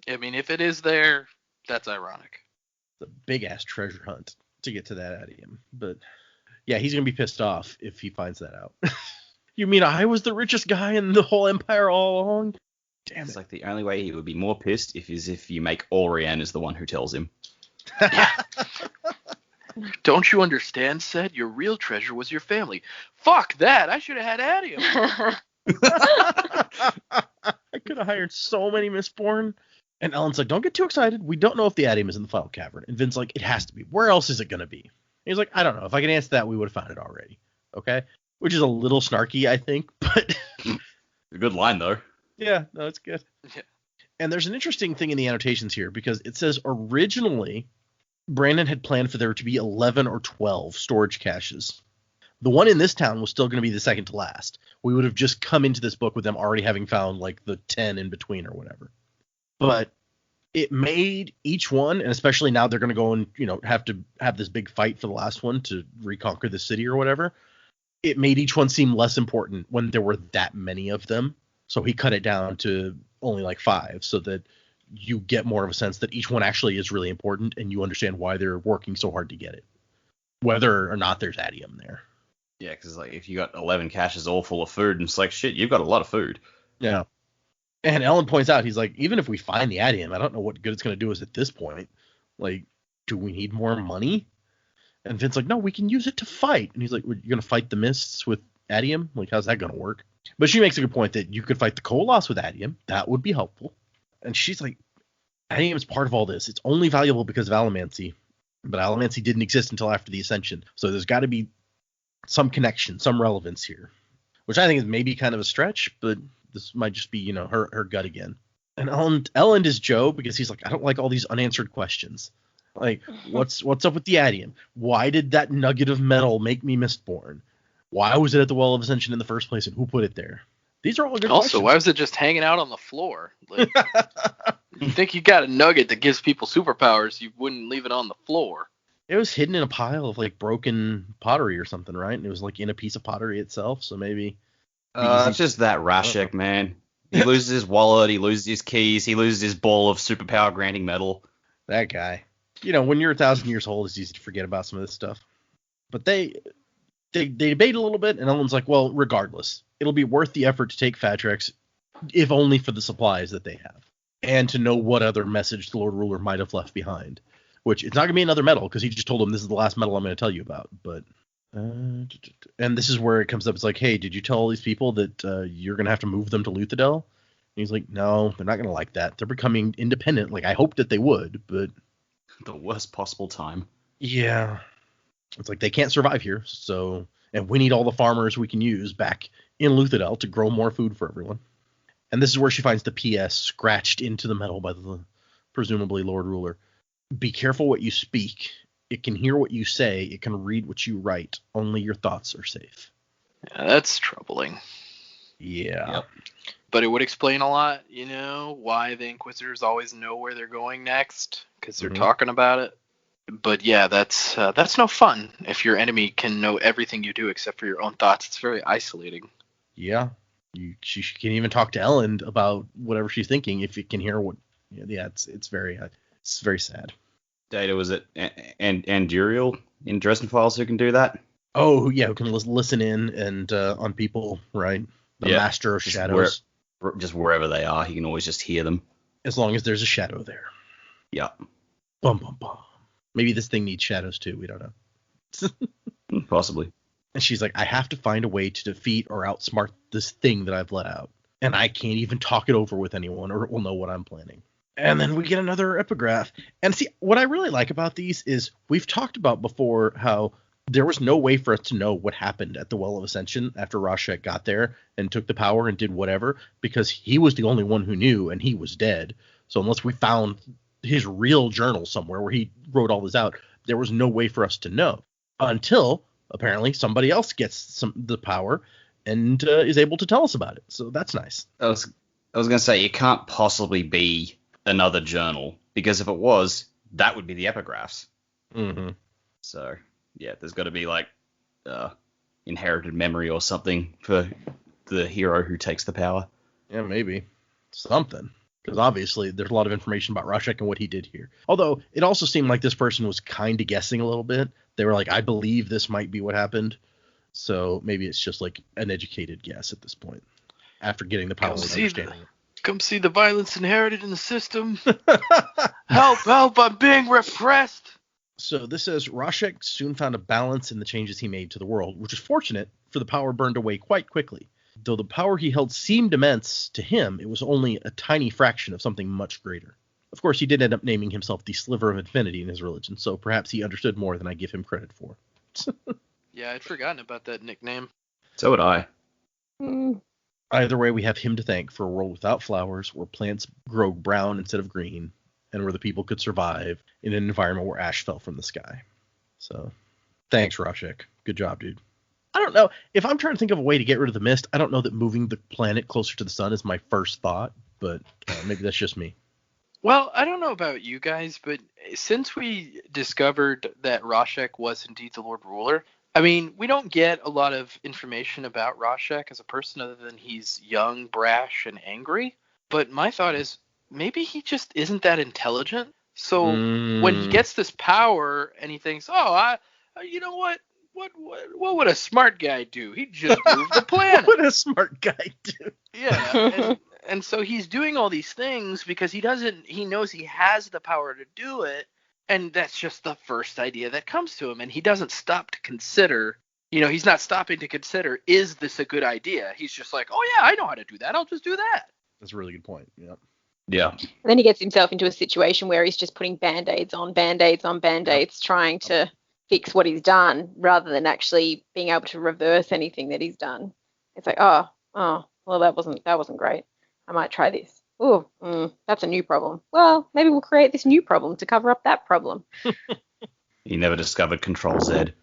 I mean, if it is there, that's ironic. It's a big-ass treasure hunt to get to that adium. But, yeah, he's going to be pissed off if he finds that out. You mean I was the richest guy in the whole empire all along? Damn It's it. like the only way he would be more pissed if you make Orianne is the one who tells him. Don't you understand, said? Your real treasure was your family. Fuck that! I should have had Adium. I could have hired so many Mistborn. And Ellen's like, don't get too excited. We don't know if the Adium is in the final cavern. And Vin's like, it has to be. Where else is it going to be? And he's like, I don't know. If I could answer that, we would have found it already. Okay? Which is a little snarky, I think, but... A good line, though. Yeah, no, it's good. Yeah. And there's an interesting thing in the annotations here, because it says originally Brandon had planned for there to be 11 or 12 storage caches. The one in this town was still going to be the second to last. We would have just come into this book with them already having found like the 10 in between or whatever. But it made each one, and especially now they're going to go and, have to have this big fight for the last one to reconquer the city or whatever. It made each one seem less important when there were that many of them. So he cut it down to only like 5 so that you get more of a sense that each one actually is really important and you understand why they're working so hard to get it, whether or not there's Adium there. Yeah, because like if you got 11 caches all full of food, and it's like, shit, you've got a lot of food. Yeah. And Ellen points out, he's like, even if we find the Adium, I don't know what good it's going to do us at this point. Like, do we need more money? And Vin's like, no, we can use it to fight. And he's like, you're going to fight the Mists with Adium? Like, how's that going to work? But she makes a good point that you could fight the Koloss with Adium. That would be helpful. And she's like, Adium is part of all this. It's only valuable because of Allomancy. But Allomancy didn't exist until after the Ascension. So there's got to be some connection, some relevance here. Which I think is maybe kind of a stretch, but this might just be, her gut again. And Ellen is Joe because he's like, I don't like all these unanswered questions. Like, what's up with the Adium? Why did that nugget of metal make me Mistborn? Why was it at the Well of Ascension in the first place, and who put it there? These are all good questions. Also, why was it just hanging out on the floor? Like, you think you got a nugget that gives people superpowers, you wouldn't leave it on the floor. It was hidden in a pile of, like, broken pottery or something, right? And it was, like, in a piece of pottery itself, so maybe... It's just that Rashek, man. He loses his wallet, he loses his keys, he loses his ball of superpower granting metal. That guy. When you're 1,000 years old, it's easy to forget about some of this stuff. But they debate a little bit, and Ellen's like, well, regardless, it'll be worth the effort to take Fatrex, if only for the supplies that they have, and to know what other message the Lord Ruler might have left behind. Which, it's not going to be another medal, because he just told him this is the last medal I'm going to tell you about. But, and this is where it comes up. It's like, hey, did you tell all these people that you're going to have to move them to Luthadel? And he's like, no, they're not going to like that. They're becoming independent. Like, I hoped that they would, but... The worst possible time. Yeah. It's like they can't survive here, so... And we need all the farmers we can use back in Luthadel to grow more food for everyone. And this is where she finds the PS scratched into the metal by the presumably Lord Ruler. Be careful what you speak. It can hear what you say. It can read what you write. Only your thoughts are safe. Yeah, that's troubling. Yeah. Yep. But it would explain a lot, why the Inquisitors always know where they're going next, because they're talking about it. But yeah, that's no fun if your enemy can know everything you do except for your own thoughts. It's very isolating. Yeah. She can even talk to Ellen about whatever she's thinking if it can hear what. Yeah, it's very sad. Data, was it and Duriel in Dresden Files who can do that? Oh yeah, who can listen in and on people, right? The Master of Shadows. Just wherever they are, he can always just hear them. As long as there's a shadow there. Yeah. Bum bum bum. Maybe this thing needs shadows too. We don't know. Possibly. And she's like, I have to find a way to defeat or outsmart this thing that I've let out. And I can't even talk it over with anyone or it will know what I'm planning. And then we get another epigraph. And see, what I really like about these is we've talked about before how there was no way for us to know what happened at the Well of Ascension after Rashek got there and took the power and did whatever, because he was the only one who knew and he was dead. So unless we found his real journal somewhere where he wrote all this out, there was no way for us to know until apparently somebody else gets the power and is able to tell us about it. So that's nice. I was going to say, it can't possibly be another journal, because if it was, that would be the epigraphs. Mm-hmm. So, yeah, there's got to be, like, inherited memory or something for the hero who takes the power. Yeah, maybe. Something. Because obviously there's a lot of information about Rashek and what he did here. Although, it also seemed like this person was kind of guessing a little bit. They were like, I believe this might be what happened. So maybe it's just, like, an educated guess at this point. After getting the power of understanding it. Come see the violence inherited in the system. Help, I'm being repressed. So this says Rashek soon found a balance in the changes he made to the world, which is fortunate, for the power burned away quite quickly. Though the power he held seemed immense, to him it was only a tiny fraction of something much greater. Of course, he did end up naming himself the Sliver of Infinity in his religion, so perhaps he understood more than I give him credit for. Yeah, I'd forgotten about that nickname. So would I. Either way, we have him to thank for a world without flowers, where plants grow brown instead of green, and where the people could survive in an environment where ash fell from the sky. So, thanks, Rashek. Good job, dude. I don't know. If I'm trying to think of a way to get rid of the mist, I don't know that moving the planet closer to the sun is my first thought, but maybe that's just me. Well, I don't know about you guys, but since we discovered that Rashek was indeed the Lord Ruler, I mean, we don't get a lot of information about Rashek as a person other than he's young, brash, and angry. But my thought is, maybe he just isn't that intelligent. So when he gets this power and he thinks, you know what? What would a smart guy do? He'd just move the planet. What would a smart guy do? Yeah. And so he's doing all these things because he knows he has the power to do it. And that's just the first idea that comes to him. And he doesn't stop to consider, he's not stopping to consider, is this a good idea? He's just like, oh yeah, I know how to do that. I'll just do that. That's a really good point. Yeah. Yeah. And then he gets himself into a situation where he's just putting Band-Aids on Band-Aids on Band-Aids, trying to fix what he's done rather than actually being able to reverse anything that he's done. It's like, well, that wasn't great. I might try this. Oh, that's a new problem. Well, maybe we'll create this new problem to cover up that problem. He never discovered Control Z.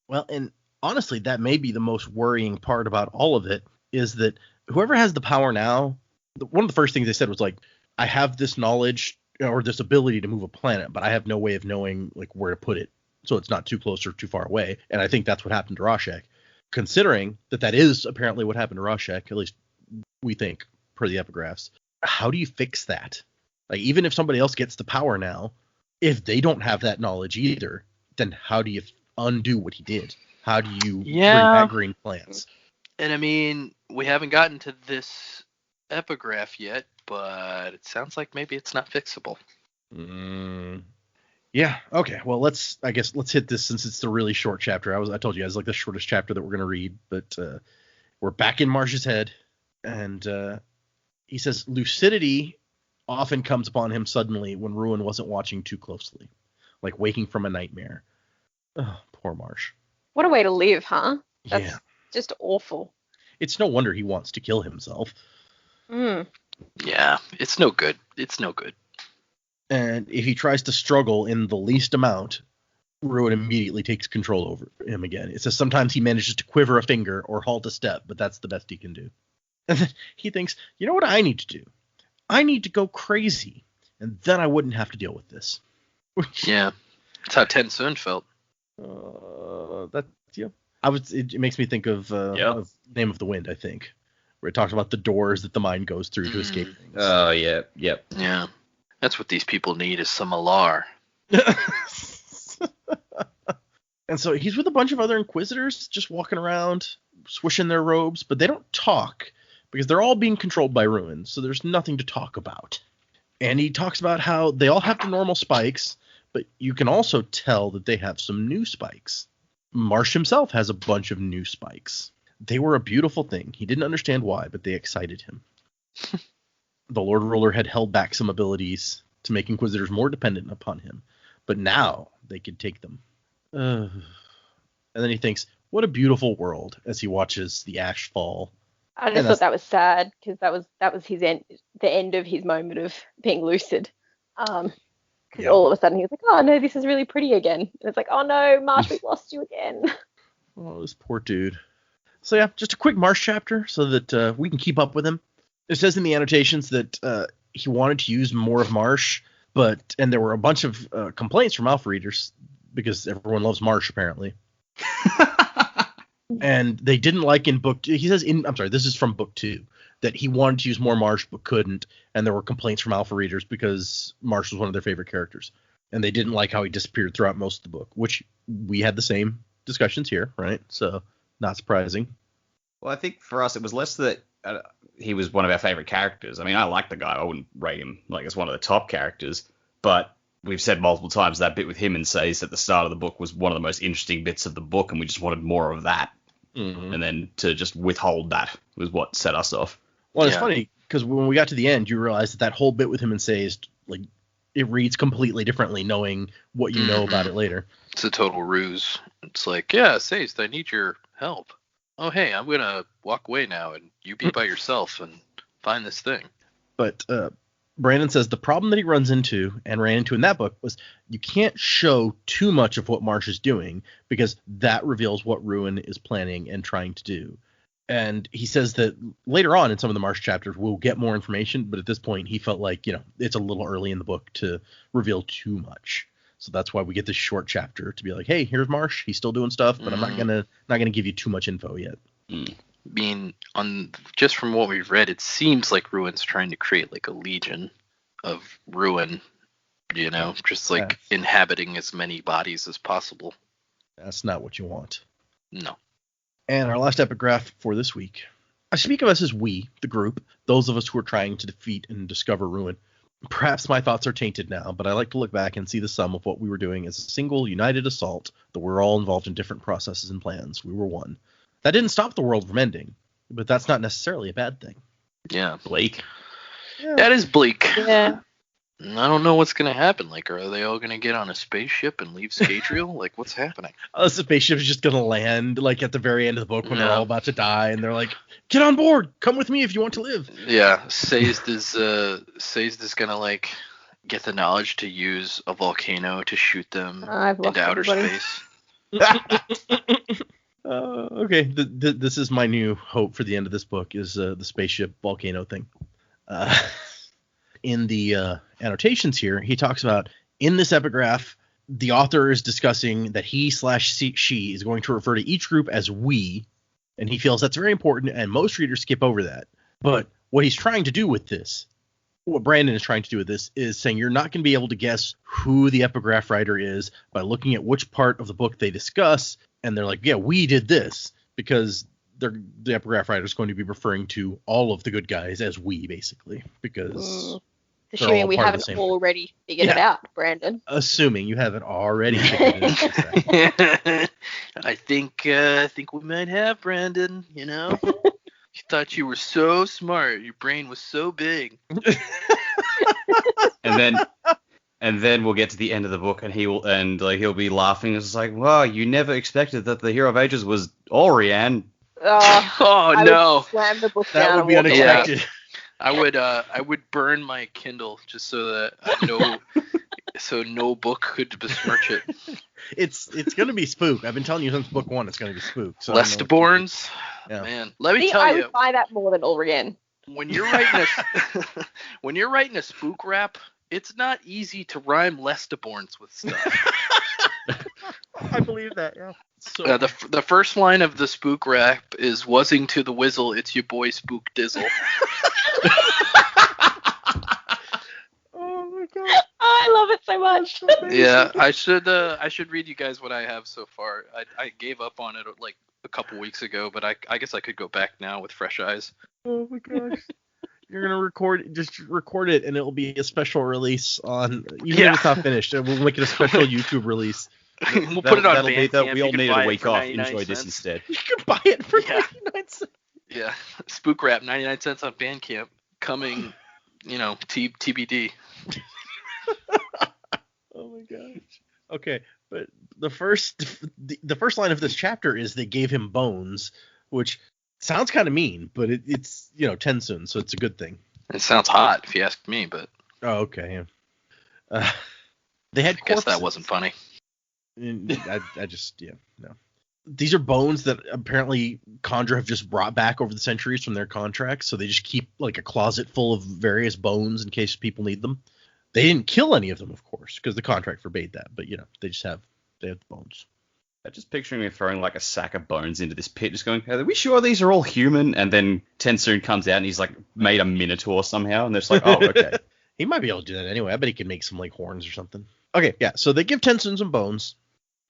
Well, and honestly, that may be the most worrying part about all of it, is that whoever has the power now, one of the first things they said was like, I have this knowledge or this ability to move a planet, but I have no way of knowing like where to put it so it's not too close or too far away. And I think that's what happened to Rashek. Considering that is apparently what happened to Rashek, at least we think, per the epigraphs. How do you fix that? Like, even if somebody else gets the power now, if they don't have that knowledge either, then how do you undo what he did? How do you bring back green plants? And I mean, we haven't gotten to this epigraph yet, but it sounds like maybe it's not fixable. Yeah. Okay. Well, let's hit this since it's the really short chapter. I told you guys like the shortest chapter that we're gonna read, but we're back in Marsh's head, and he says lucidity often comes upon him suddenly when Ruin wasn't watching too closely, like waking from a nightmare. Oh, poor Marsh. What a way to live, huh? That's yeah. Just awful. It's no wonder he wants to kill himself. Yeah, it's no good. It's no good. And if he tries to struggle in the least amount, Ruin immediately takes control over him again. It says sometimes he manages to quiver a finger or halt a step, but that's the best he can do. And then he thinks, you know what I need to do? I need to go crazy, and then I wouldn't have to deal with this. Yeah, that's how TenSoon felt. It makes me think of Name of the Wind, I think, where it talks about the doors that the mind goes through to escape things. Oh, yeah, yep. Yeah, that's what these people need, is some alar. And so he's with a bunch of other Inquisitors, just walking around, swishing their robes, but they don't talk, because they're all being controlled by Ruin, so there's nothing to talk about. And he talks about how they all have the normal spikes, but you can also tell that they have some new spikes. Marsh himself has a bunch of new spikes. They were a beautiful thing. He didn't understand why, but they excited him. The Lord Ruler had held back some abilities to make Inquisitors more dependent upon him, but now they could take them. And then he thinks, what a beautiful world, as he watches the ash fall. I just thought that was sad, because that was his end, the end of his moment of being lucid. Because all of a sudden he was like, oh no, this is really pretty again. And it's like, oh no, Marsh, we've lost you again. Oh, this poor dude. So yeah, just a quick Marsh chapter so that we can keep up with him. It says in the annotations that he wanted to use more of Marsh, and there were a bunch of complaints from alpha readers because everyone loves Marsh apparently. And they didn't like in book 2. He says this is from book 2, that he wanted to use more Marsh but couldn't, and there were complaints from alpha readers because Marsh was one of their favorite characters, and they didn't like how he disappeared throughout most of the book, which we had the same discussions here, right? So not surprising. Well, I think for us it was less that he was one of our favorite characters. I mean, I like the guy. I wouldn't rate him like as one of the top characters, but we've said multiple times that bit with him and Sazed at the start of the book was one of the most interesting bits of the book, and we just wanted more of that. Mm-hmm. And then to just withhold that was what set us off. Well, it's funny because when we got to the end, you realize that whole bit with him and Sazed, like, it reads completely differently knowing what you know about it later. It's a total ruse. It's like, yeah, Sazed, I need your help. Oh, hey, I'm going to walk away now and you be by yourself and find this thing. But Brandon says the problem that he runs into and ran into in that book was you can't show too much of what Marsh is doing because that reveals what Ruin is planning and trying to do. And he says that later on in some of the Marsh chapters, we'll get more information. But at this point, he felt like, it's a little early in the book to reveal too much. So that's why we get this short chapter to be like, hey, here's Marsh. He's still doing stuff, but I'm not gonna give you too much info yet. I mean, just from what we've read, it seems like Ruin's trying to create like a legion of Ruin, just like inhabiting as many bodies as possible. That's not what you want. No. And our last epigraph for this week. I speak of us as we, the group, those of us who are trying to defeat and discover Ruin. Perhaps my thoughts are tainted now, but I like to look back and see the sum of what we were doing as a single, united assault, that we're all involved in different processes and plans. We were one. That didn't stop the world from ending, but that's not necessarily a bad thing. Yeah. Bleak. Yeah. That is bleak. Yeah. I don't know what's going to happen. Like, are they all going to get on a spaceship and leave Scadrial? Like, what's happening? The spaceship is just going to land, like, at the very end of the book when they're all about to die, and they're like, get on board! Come with me if you want to live! Yeah, Sazed is going to, like, get the knowledge to use a volcano to shoot them into outer space. Okay, this is my new hope for the end of this book, is the spaceship volcano thing. In the annotations here, he talks about, in this epigraph, the author is discussing that he/she is going to refer to each group as we, and he feels that's very important, and most readers skip over that. But what he's trying to do with this, what Brandon is trying to do with this, is saying you're not going to be able to guess who the epigraph writer is by looking at which part of the book they discuss, and they're like, yeah, we did this, because the epigraph writer is going to be referring to all of the good guys as we, basically, because assuming we haven't already figured it out, Brandon. Assuming you haven't already figured it out. I think we might have, Brandon. You thought you were so smart. Your brain was so big. And then we'll get to the end of the book, and he'll be laughing. It's like, wow, you never expected that the Hero of Ages was Orianne. Oh no! Slam the book that down would be unexpected. Yeah. I would burn my Kindle just so that no book could besmirch it. It's gonna be spook. I've been telling you since book one it's gonna be spook. So Mistborns, man. Let me tell you, I would buy that more than Ulrian. When you're writing a spook rap, it's not easy to rhyme Lestiborns with stuff. I believe that. Yeah. So the first line of the spook rap is "Wuzzing to the Wizzle, it's your boy Spook Dizzle." Oh my god! I love it so much. Yeah, I should read you guys what I have so far. I gave up on it like a couple weeks ago, but I guess I could go back now with fresh eyes. Oh my gosh! You're gonna record it, and it'll be a special release on. Even if it's not finished, we'll make it a special YouTube release. We'll put it on Bandcamp. We all need a week off. Enjoy this instead. You can buy it for 99 cents. Yeah, spook rap, 99 cents on Bandcamp. Coming, TBD. Oh my gosh. Okay, but the first line of this chapter is they gave him bones, which sounds kind of mean, but it's TenSoon, so it's a good thing. It sounds hot if you ask me, but. Oh, okay. Yeah. They had. I guess that wasn't funny. I just no. These are bones that apparently Condra have just brought back over the centuries from their contracts, so they just keep like a closet full of various bones in case people need them. They didn't kill any of them, of course, because the contract forbade that. But they have the bones. I'm just picturing me throwing like a sack of bones into this pit, just going, "Are we sure these are all human?" And then TenSoon comes out and he's like made a minotaur somehow, and they're just like, "Oh, okay." He might be able to do that anyway. I bet he can make some like horns or something. Okay, yeah. So they give TenSoon some bones.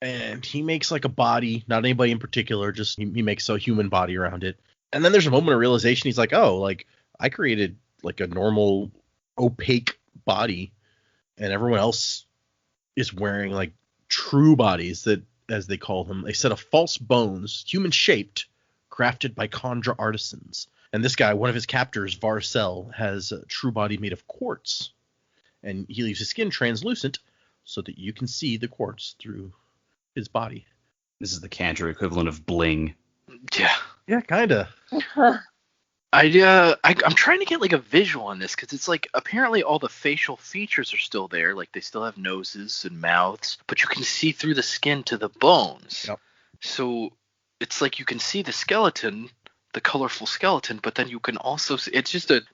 And he makes like a body, not anybody in particular, just he makes a human body around it. And then there's a moment of realization. He's like, oh, like I created like a normal opaque body and everyone else is wearing like true bodies that, as they call them, a set of false bones, human shaped, crafted by Khandra artisans. And this guy, one of his captors, Varcel, has a true body made of quartz, and he leaves his skin translucent so that you can see the quartz through his body. This is the Kandra equivalent of bling. Yeah, kinda. I'm trying to get like a visual on this because it's like apparently all the facial features are still there, like they still have noses and mouths, but you can see through the skin to the bones. Yep. So it's like you can see the skeleton, the colorful skeleton, but then you can also see,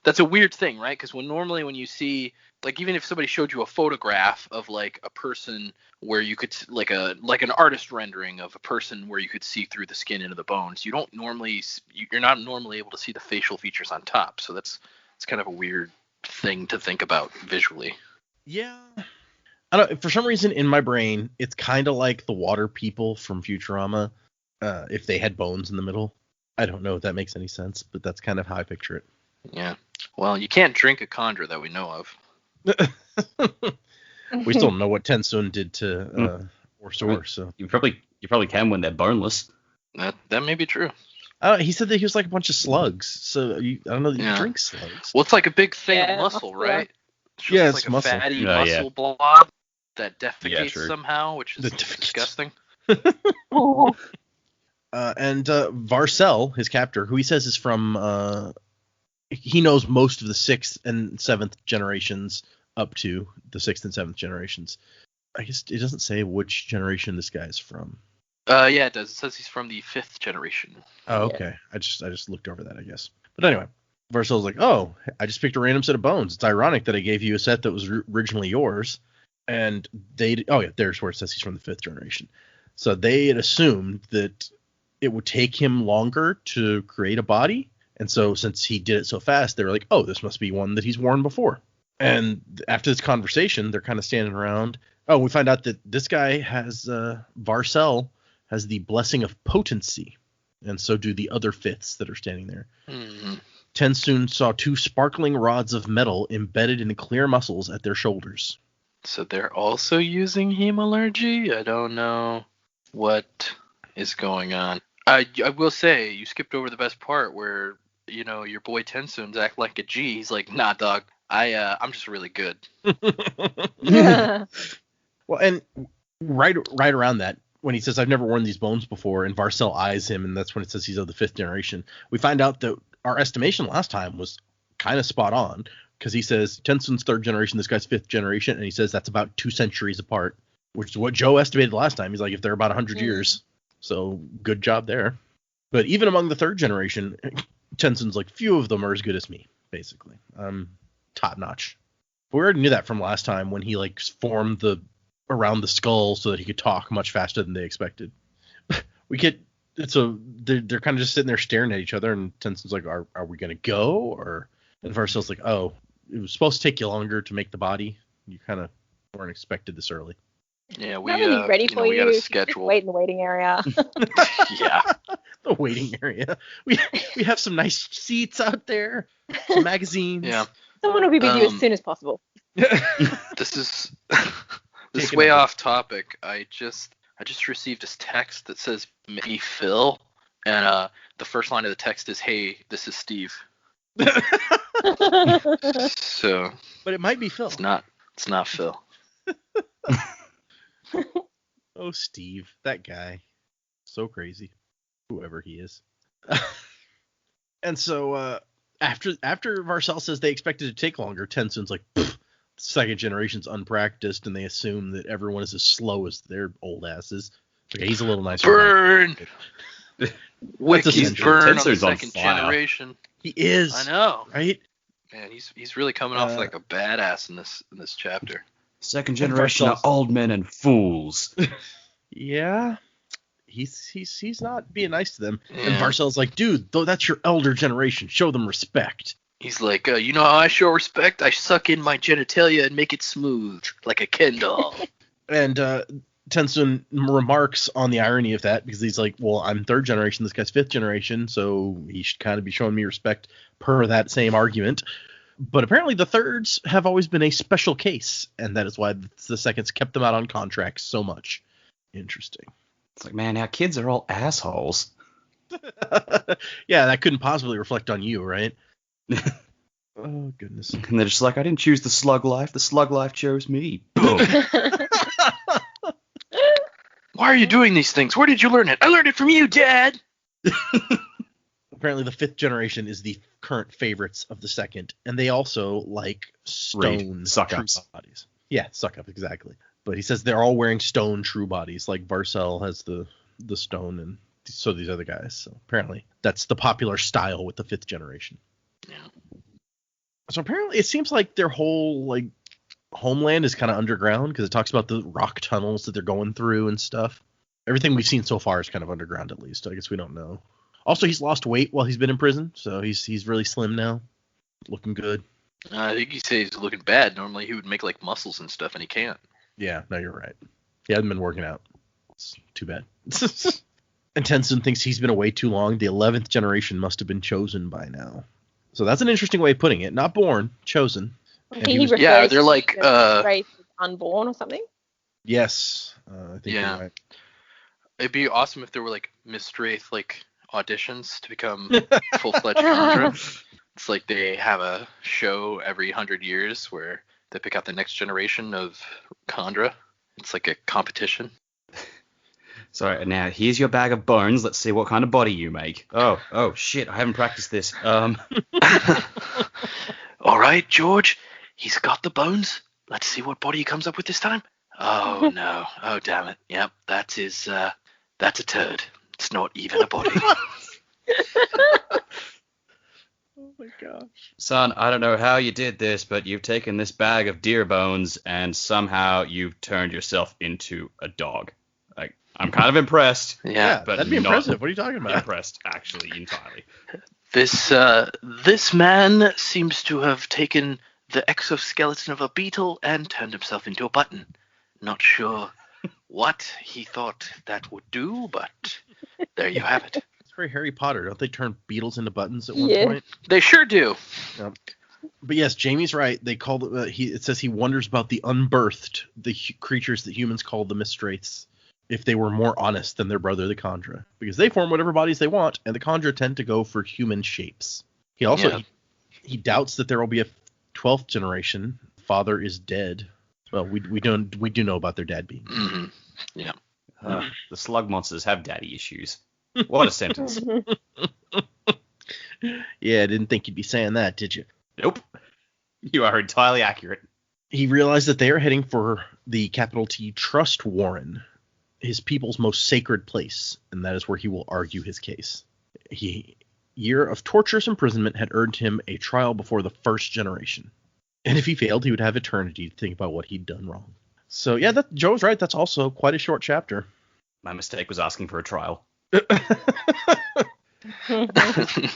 that's a weird thing, right? Because normally when you see, like, even if somebody showed you a photograph of like a person where you could like an artist rendering of a person where you could see through the skin into the bones, you're not normally able to see the facial features on top. So it's kind of a weird thing to think about visually. Yeah. I don't, for some reason in my brain, it's kind of like the water people from Futurama, if they had bones in the middle. I don't know if that makes any sense, but that's kind of how I picture it. Yeah. Well, you can't drink a Khandra that we know of. We still don't know what TenSoon did to Orsor, so You probably can when they're boneless. That may be true. he said that he was like a bunch of slugs, so I don't know that you drink slugs. Well, it's like a big thing of Yeah, muscle, yeah. right? Yeah, It's it's like muscle. a fatty Yeah, yeah. muscle blob that defecates true. somehow, which is That defecates. disgusting. And Varcel, his captor, who he says is from, he knows most of the 6th and 7th generations up to the 6th and 7th generations. I guess it doesn't say which generation this guy is from. Yeah, it does. It says he's from the 5th generation. Oh, okay. I just looked over that, I guess. But anyway, Varcel's like, oh, I just picked a random set of bones. It's ironic that I gave you a set that was originally yours. And there's where it says he's from the 5th generation. So they had assumed that it would take him longer to create a body. And so since he did it so fast, they were like, oh, this must be one that he's worn before. And after this conversation, they're kind of standing around. Oh, we find out that this guy has, Varcel has the blessing of potency. And so do the other 5ths that are standing there. Mm-hmm. TenSoon saw 2 sparkling rods of metal embedded in clear muscles at their shoulders. So they're also using hemalurgy? I don't know what is going on. I will say, you skipped over the best part where, your boy TenSoon's act like a G. He's like, nah, dog, I'm just really good. Well, and right around that, when he says, I've never worn these bones before, and Varcel eyes him, and that's when it says he's of the 5th generation, we find out that our estimation last time was kind of spot on, because he says TenSoon's 3rd generation, this guy's 5th generation, and he says that's about 2 centuries apart, which is what Joe estimated last time. He's like, if they're about 100 years. So good job there. But even among the 3rd generation, TenSoon's like, few of them are as good as me, basically. Top notch. But we already knew that from last time when he like formed around the skull so that he could talk much faster than they expected. They're kind of just sitting there staring at each other, and TenSoon's like, are we gonna go? And Varcel's like, oh, it was supposed to take you longer to make the body. You kind of weren't expected this early. Yeah, Not really ready for we got you. a Just schedule. wait in the waiting area. Yeah. The waiting area. We have some nice seats out there, some magazines. Yeah. Someone will be with you as soon as possible. This is way off topic. I just received this text that says "Me Phil," and the first line of the text is, "Hey, this is Steve." So, but it might be Phil. It's not Phil. Oh, Steve, that guy, so crazy, whoever he is. And so after Varcel says they expected it to take longer, TenSoon's like, 2nd generation's unpracticed, and they assume that everyone is as slow as their old asses. Okay, he's a little nicer. Burn. Wiki's burn on the TenSoon's on 2nd fire. generation. He is. I know. Right? Man, he's really coming off like a badass in this chapter. 2nd generation are old men and fools. Yeah. He's not being nice to them. Yeah. And Varcel's like, dude, though that's your elder generation. Show them respect. He's like, you know how I show respect? I suck in my genitalia and make it smooth, like a Ken doll. And TenSoon remarks on the irony of that, because he's like, well, I'm 3rd generation, this guy's 5th generation, so he should kind of be showing me respect per that same argument. But apparently the thirds have always been a special case, and that is why the seconds kept them out on contract so much. Interesting. It's like, man, our kids are all assholes. Yeah, that couldn't possibly reflect on you, right? Oh, goodness. And they're just like, I didn't choose the slug life. The slug life chose me. Boom. Why are you doing these things? Where did you learn it? I learned it from you, Dad. Apparently the fifth generation is the current favorites of the second, and they also like stone suck-ups. true bodies. Yeah, suck up, exactly. But he says they're all wearing stone true bodies, like Varcel has the stone, and so these other guys. So apparently that's the popular style with the fifth generation. Yeah. So apparently it seems like their whole like homeland is kind of underground, because it talks about the rock tunnels that they're going through and stuff. Everything we've seen so far is kind of underground, at least. I guess we don't know. Also, he's lost weight while he's been in prison, so he's really slim now, looking good. I think he says he's looking bad. Normally he would make like muscles and stuff, and he can't. Yeah, no, you're right. He hasn't been working out. It's too bad. And TenSoon thinks he's been away too long. The 11th generation must have been chosen by now. So that's an interesting way of putting it. Not born, chosen. I And think he he was- refers Yeah, they're like, to the race as unborn or something. Yes, I think Yeah. you're right. It'd be awesome if there were like Miss Wraith like auditions to become full-fledged Chandra. It's like they have a show every 100 years where they pick out the next generation of Chandra. It's like a competition. So now here's your bag of bones. Let's see what kind of body you make. Oh shit! I haven't practiced this. All right, George. He's got the bones. Let's see what body he comes up with this time. Oh no! Oh damn it! Yep, that's his. That's a turd. It's not even a body. Oh my gosh. Son, I don't know how you did this, but you've taken this bag of deer bones and somehow you've turned yourself into a dog. Like, I'm kind of impressed. Yeah, but that'd be not impressive. What are you talking about? Impressed, actually, entirely. This man seems to have taken the exoskeleton of a beetle and turned himself into a button. Not sure what he thought that would do, but there you have it. It's very Harry Potter. Don't they turn beetles into buttons at one Yeah. point? They sure do. But yes, Jamie's right. They call it says he wonders about the unbirthed, the creatures that humans call the Mistwraiths, if they were more honest than their brother the Khandra, because they form whatever bodies they want, and the Khandra tend to go for human shapes. He also he doubts that there will be a 12th generation. Father is dead. Well, we do know about their dad being dead. Mm-hmm. Yeah. The slug monsters have daddy issues. What a sentence. Yeah, I didn't think you'd be saying that, did you? Nope. You are entirely accurate. He realized that they are heading for the capital T Trust Warren, his people's most sacred place, and that is where he will argue his case. Year of torturous imprisonment had earned him a trial before the first generation. And if he failed, he would have eternity to think about what he'd done wrong. So yeah, Joe's right. That's also quite a short chapter. My mistake was asking for a trial. I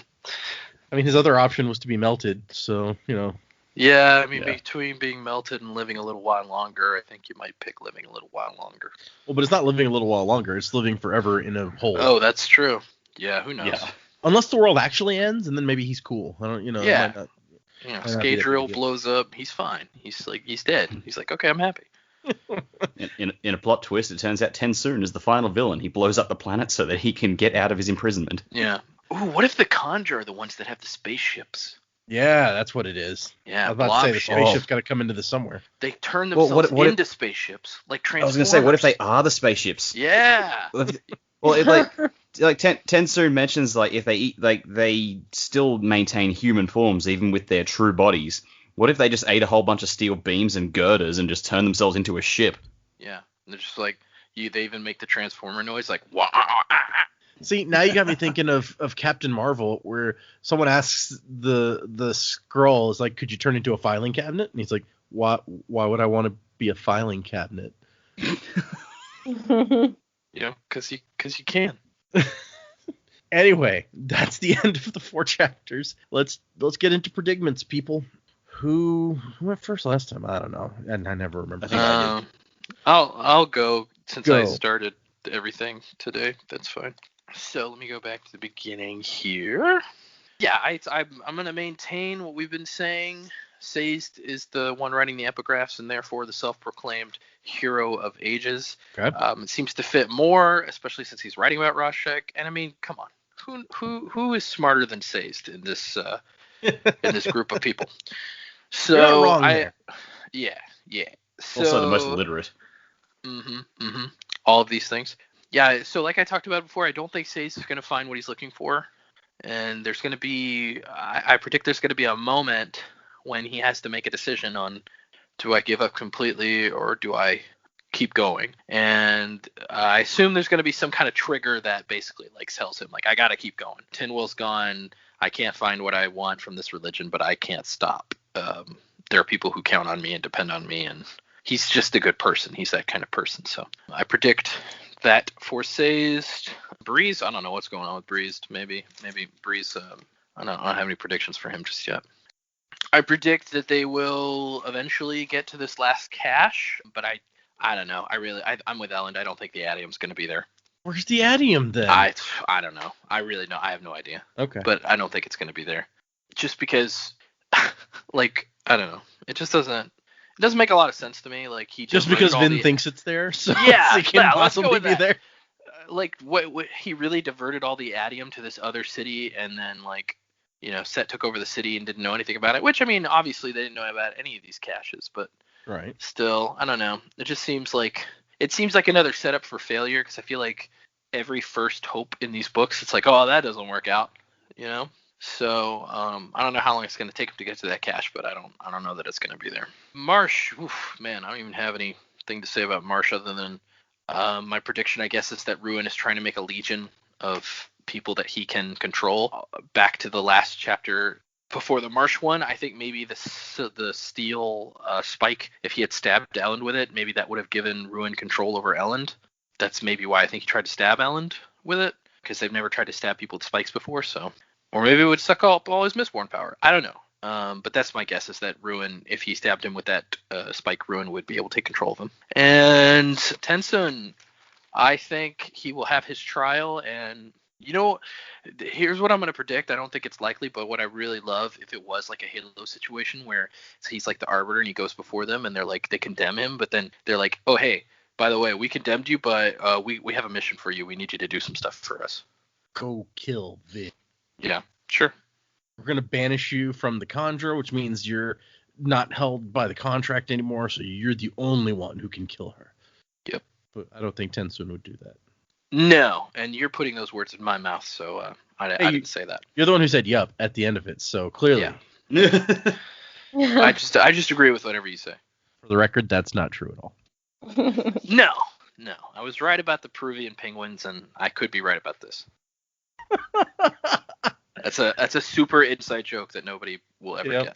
mean, his other option was to be melted, so, you know. Yeah, I mean, Yeah. between being melted and living a little while longer, I think you might pick living a little while longer. Well, but it's not living a little while longer. It's living forever in a hole. Oh, that's true. Yeah, who knows? Yeah. Unless the world actually ends, and then maybe he's cool. I don't, it Yeah. might not- You know, Might not be that Scadrial big. blows up. He's fine. He's dead. He's like, okay, I'm happy. In a plot twist, it turns out TenSoon is the final villain. He blows up the planet so that he can get out of his imprisonment. Yeah. Ooh, what if the Khandra are the ones that have the spaceships? Yeah, that's what it is. Yeah, I was about to blob say the ship. spaceship's got to come into this somewhere. They turn Well, themselves what if- into spaceships, like I Transformers. was going to say, what if they are the spaceships? Yeah. Well, it, like TenSoon mentions, like, if they eat, like, they still maintain human forms even with their true bodies. What if they just ate a whole bunch of steel beams and girders and just turned themselves into a ship? Yeah. And they're just like, they even make the Transformer noise, like, wah. See, now you got me thinking of Captain Marvel, where someone asks the Skrull, is like, could you turn into a filing cabinet? And he's like, why would I want to be a filing cabinet? You know, because you can. Anyway, that's the end of the 4 chapters. Let's get into predicaments, people. Who went first last time? I don't know. And I never remember. I think I did. I'll go since I Go. started everything today. That's fine. So let me go back to the beginning here. Yeah, I'm going to maintain what we've been saying. Sazed is the one writing the epigraphs and therefore the self-proclaimed hero of ages. Okay. It seems to fit more, especially since he's writing about Rashek. And I mean, come on, who is smarter than Sazed in this group of people? So You're not wrong there. Yeah. So, Also the most literate. All of these things. Yeah. So like I talked about before, I don't think Sazed is going to find what he's looking for. And there's going to be, I predict there's going to be a moment when he has to make a decision on, do I give up completely or do I keep going? And I assume there's going to be some kind of trigger that basically like tells him, like, I got to keep going. Tinwill's gone. I can't find what I want from this religion, but I can't stop. There are people who count on me and depend on me, and he's just a good person. He's that kind of person. So I predict that for Sazed. Breeze, I don't know what's going on with Breeze. Maybe Breeze. I don't have any predictions for him just yet. I predict that they will eventually get to this last cache, but I don't know. I'm with Ellen. I don't think the Adium's going to be there. Where's the Adium then? I don't know. I have no idea. Okay. But I don't think it's going to be there. Just because, like, I don't know. It just doesn't make a lot of sense to me. Like, he just because Vin thinks it's there, so yeah, it can let's go possibly with be that. there. Like, what he really diverted all the Adium to this other city, and then, like, Set took over the city and didn't know anything about it. Which, I mean, obviously they didn't know about any of these caches, but right. Still, I don't know. It just seems like another setup for failure, because I feel like every first hope in these books, it's like, oh, that doesn't work out, So I don't know how long it's going to take him to get to that cache, but I don't know that it's going to be there. Marsh, man, I don't even have anything to say about Marsh other than my prediction, I guess, is that Ruin is trying to make a legion of people that he can control. Back to the last chapter before the Marsh one, I think maybe the steel spike, if he had stabbed Elend with it, maybe that would have given Ruin control over Elend. That's maybe why I think he tried to stab Elend with it, because they've never tried to stab people with spikes before. So, or maybe it would suck up all his Mistborn power. I don't know. But that's my guess, is that Ruin, if he stabbed him with that spike, Ruin would be able to take control of him. And TenSoon, I think he will have his trial, and here's what I'm going to predict. I don't think it's likely, but what I really love, if it was like a Halo situation where he's like the arbiter and he goes before them and they're like, they condemn him, but then they're like, oh, hey, by the way, we condemned you, but we have a mission for you. We need you to do some stuff for us. Go kill Vin. Yeah, sure. We're going to banish you from the Conjure, which means you're not held by the contract anymore, so you're the only one who can kill her. Yep. But I don't think TenSoon would do that. No, and you're putting those words in my mouth, so I didn't say that. You're the one who said yup at the end of it, so clearly. Yeah. I just agree with whatever you say. For the record, that's not true at all. No. I was right about the Peruvian penguins, and I could be right about this. That's a super inside joke that nobody will ever get.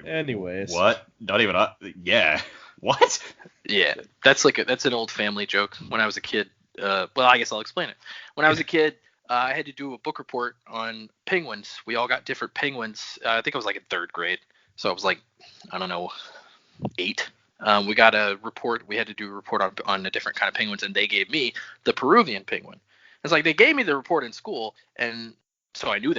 Anyways. What? Not even yeah. What? Yeah, that's an old family joke. When I was a kid, well, I guess I'll explain it. When I was a kid, I had to do a book report on penguins. We all got different penguins. I think I was like in third grade, so I was like, I don't know, 8. We got a report. We had to do a report on a different kind of penguins, and they gave me the Peruvian penguin. It's like they gave me the report in school, and so I knew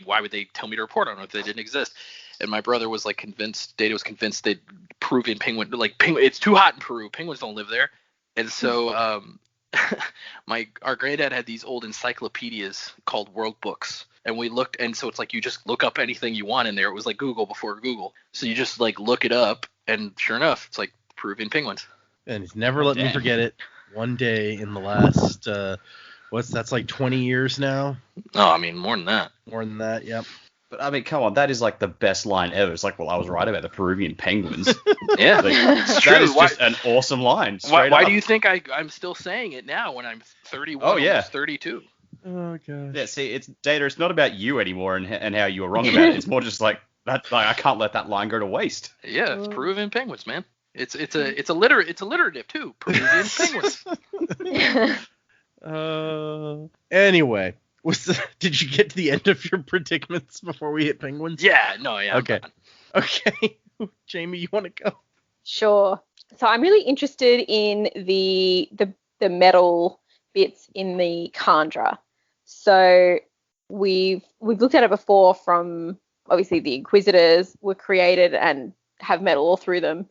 why would they tell me to report on it if they didn't exist? And my brother was like convinced, Data was convinced that Peruvian penguin, it's too hot in Peru. Penguins don't live there. And so our granddad had these old encyclopedias called World Books. And we looked, and so it's like you just look up anything you want in there. It was like Google before Google. So you just like look it up, and sure enough, it's like Peruvian penguins. And he's never let me forget it. One day in the last, that's like 20 years now? Oh, I mean, more than that. More than that, yep. But I mean, come on, that is like the best line ever. It's like, well, I was right about the Peruvian penguins. Yeah, it's true. That is just an awesome line. Why do you think I'm still saying it now when I'm 31? Oh yeah, almost 32. Oh gosh. Yeah, see, it's Data. It's not about you anymore and how you were wrong about it. It's more just like that. Like, I can't let that line go to waste. Yeah, it's Peruvian penguins, man. It's alliterative too. Peruvian penguins. Anyway. Did you get to the end of your predicaments before we hit penguins? Yeah, no, yeah. Okay. Okay. Jamie, you want to go? Sure. So I'm really interested in the metal bits in the Kandra. So we've looked at it before from, obviously the Inquisitors were created and have metal all through them.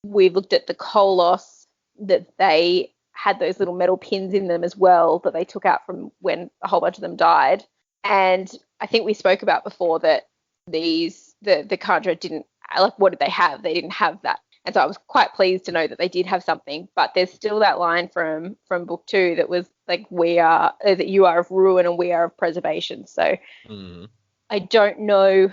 We've looked at the Kolos, that they had those little metal pins in them as well that they took out from when a whole bunch of them died. And I think we spoke about before that the Kandra didn't, like, what did they have? They didn't have that. And so I was quite pleased to know that they did have something. But there's still that line from book 2 that was like, that you are of ruin and we are of preservation. So I don't know,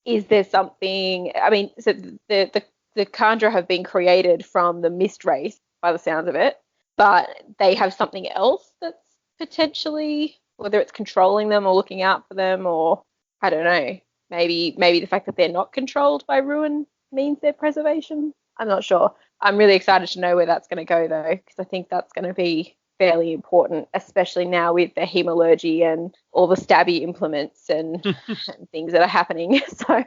is there something, I mean, so the Kandra have been created from the Mist race by the sounds of it, but they have something else that's potentially, whether it's controlling them or looking out for them, or I don't know, maybe the fact that they're not controlled by ruin means their preservation. I'm not sure. I'm really excited to know where that's going to go, though, because I think that's going to be fairly important, especially now with the hemalurgy and all the stabby implements and, and things that are happening. So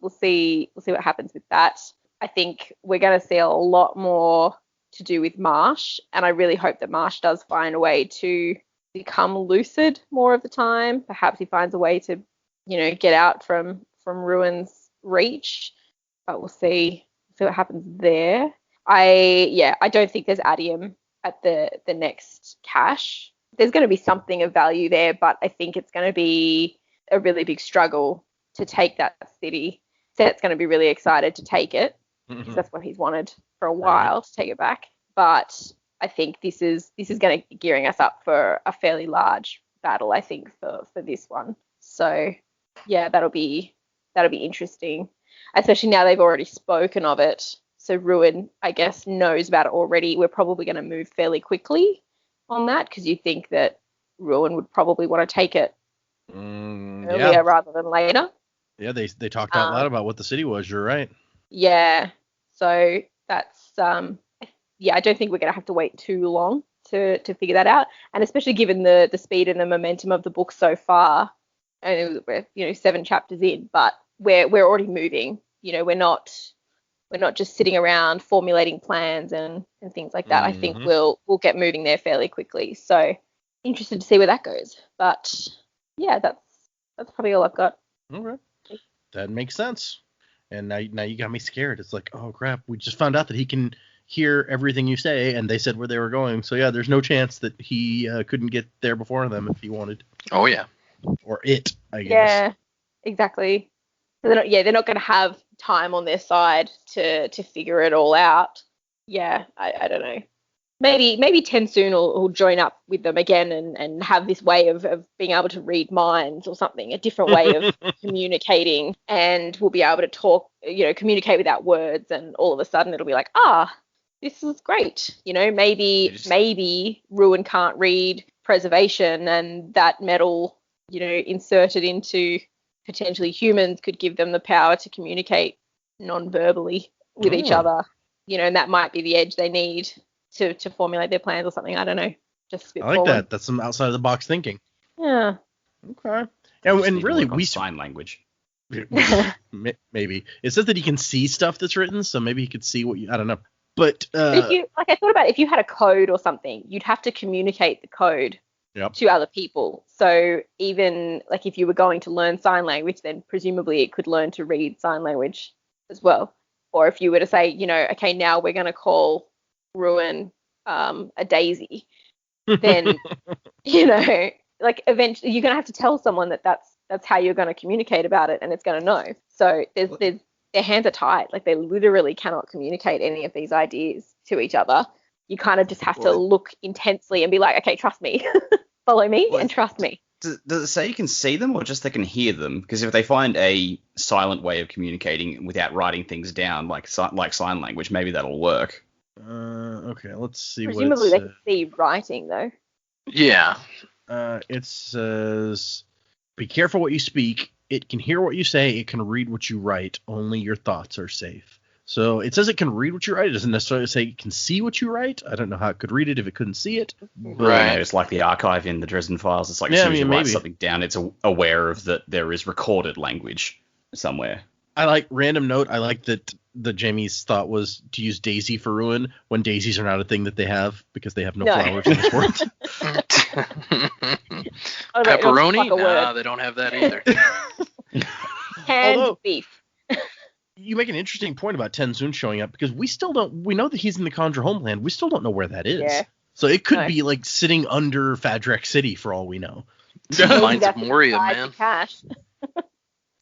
we'll see what happens with that. I think we're going to see a lot more to do with Marsh, and I really hope that Marsh does find a way to become lucid more of the time. Perhaps he finds a way to, get out from Ruin's reach, but we'll see what happens there. I don't think there's adium at the next cache. There's going to be something of value there, but I think it's going to be a really big struggle to take that city. Set's going to be really excited to take it, because that's what he's wanted for a while, to take it back. But I think this is going to gearing us up for a fairly large battle, I think, for this one. So yeah, that'll be interesting, especially now they've already spoken of it. So Ruin, I guess, knows about it already. We're probably going to move fairly quickly on that, because you think that Ruin would probably want to take it earlier rather than later. Yeah, they talked out loud about what the city was. You're right. Yeah, so that's I don't think we're going to have to wait too long to figure that out, and especially given the speed and the momentum of the book so far. And we're 7 chapters in, but we're already moving. We're not just sitting around formulating plans and things like that. I think we'll get moving there fairly quickly. So interested to see where that goes. But yeah, that's probably all I've got. Okay, that makes sense. And now you got me scared. It's like, oh crap, we just found out that he can hear everything you say, and they said where they were going. So yeah, there's no chance that he couldn't get there before them if he wanted. Oh yeah. Or it, I guess. Yeah, exactly. So they're not going to have time on their side to figure it all out. Yeah, I don't know. Maybe TenSoon will join up with them again and have this way of being able to read minds or something, a different way of communicating, and we'll be able to talk, communicate without words, and all of a sudden it'll be like, this is great. Maybe Ruin can't read preservation, and that metal, inserted into potentially humans could give them the power to communicate non-verbally with each other, and that might be the edge they need to formulate their plans or something. I don't know. Just I like that. That's some outside of the box thinking. Yeah. Okay. And really, we sign language. Maybe it says that he can see stuff that's written, so maybe he could see what I don't know. But I thought about it, if you had a code or something, you'd have to communicate the code to other people. So even like if you were going to learn sign language, then presumably it could learn to read sign language as well. Or if you were to say, okay, now we're going to call Ruin a daisy, then like eventually you're going to have to tell someone that's how you're going to communicate about it, and it's going to know. So their hands are tied. Like they literally cannot communicate any of these ideas to each other. You kind of just have to look intensely and be like, okay, trust me, follow me and trust me. Does it say you can see them or just they can hear them? Because if they find a silent way of communicating without writing things down, like sign language, maybe that'll work. Okay, let's see. Presumably they can see writing though. Yeah. It says, be careful what you speak. It can hear what you say. It can read what you write. Only your thoughts are safe. So it says it can read what you write. It doesn't necessarily say it can see what you write. I don't know how it could read it if it couldn't see it. But, Right. It's like the archive in the Dresden Files. It's like as soon as you write something down, it's aware of that there is recorded language somewhere. I like random note. I like that Jamie's thought was to use daisy for ruin when daisies are not a thing that they have because they have no flowers in this world. Pepperoni? Nah, they don't have that either. Canned beef. You make an interesting point about TenSoon showing up because we know that he's in the Conjure homeland. We still don't know where that is. Yeah. So it could be like sitting under Fadrek City for all we know. Mines of Moria, man.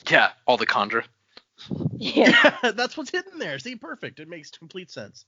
Yeah, all the Conjure. Yeah. That's what's hidden there. See, perfect. It makes complete sense.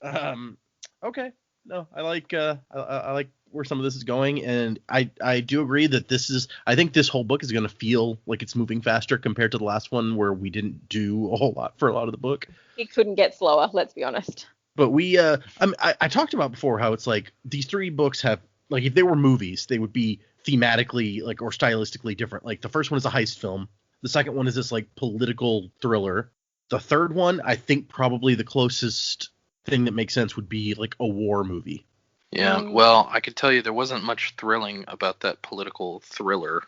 Okay. No, I like where some of this is going, and I do agree that I think this whole book is going to feel like it's moving faster compared to the last one where we didn't do a whole lot for a lot of the book. It couldn't get slower, let's be honest. But I talked about before how it's like these three books have, like, if they were movies, they would be thematically or stylistically different. Like the first one is a heist film. The second one is this like political thriller. The third one, I think probably the closest thing that makes sense would be like a war movie. Yeah, well, I could tell you there wasn't much thrilling about that political thriller.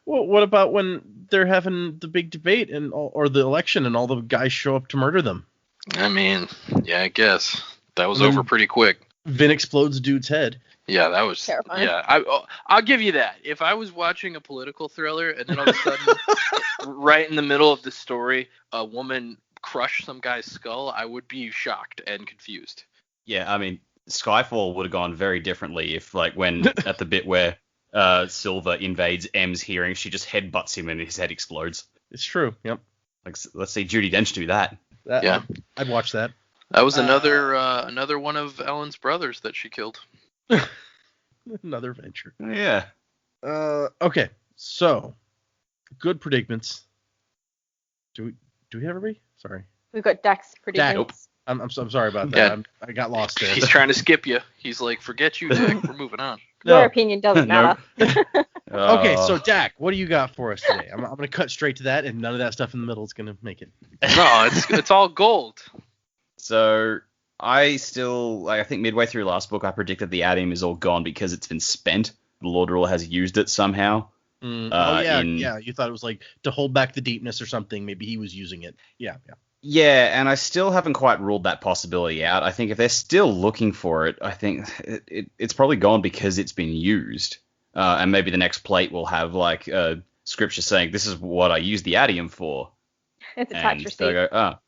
Well, what about when they're having the big debate or the election and all the guys show up to murder them? I mean, yeah, I guess that was over pretty quick. Vin explodes a dude's head. Yeah, that was terrifying. Yeah, I'll give you that. If I was watching a political thriller and then all of a sudden, right in the middle of the story, a woman crushed some guy's skull, I would be shocked and confused. Yeah, I mean, Skyfall would have gone very differently if, like, when at the bit where Silver invades M's hearing, she just headbutts him and his head explodes. It's true. Yep. Like, let's see Judi Dench do that. Yeah, I'd watch that. That was another one of Ellen's brothers that she killed. Another venture. Yeah. Okay. So, good predicaments. Do we have everybody? Sorry. We've got Dak's predicaments. Dak. I'm sorry about that. I got lost there. He's trying to skip you. He's like, forget you, Dak. We're moving on. Your opinion doesn't matter. Okay, so Dak, what do you got for us today? I'm going to cut straight to that, and none of that stuff in the middle is going to make it. No, it's all gold. So I think midway through last book, I predicted the Adium is all gone because it's been spent. The Lord Ruler has used it somehow. Yeah. You thought it was like to hold back the deepness or something. Maybe he was using it. Yeah. Yeah, and I still haven't quite ruled that possibility out. I think if they're still looking for it, I think it's probably gone because it's been used. And maybe the next plate will have like scripture saying, "This is what I used the Adium for." It's a touch receipt. They'll go,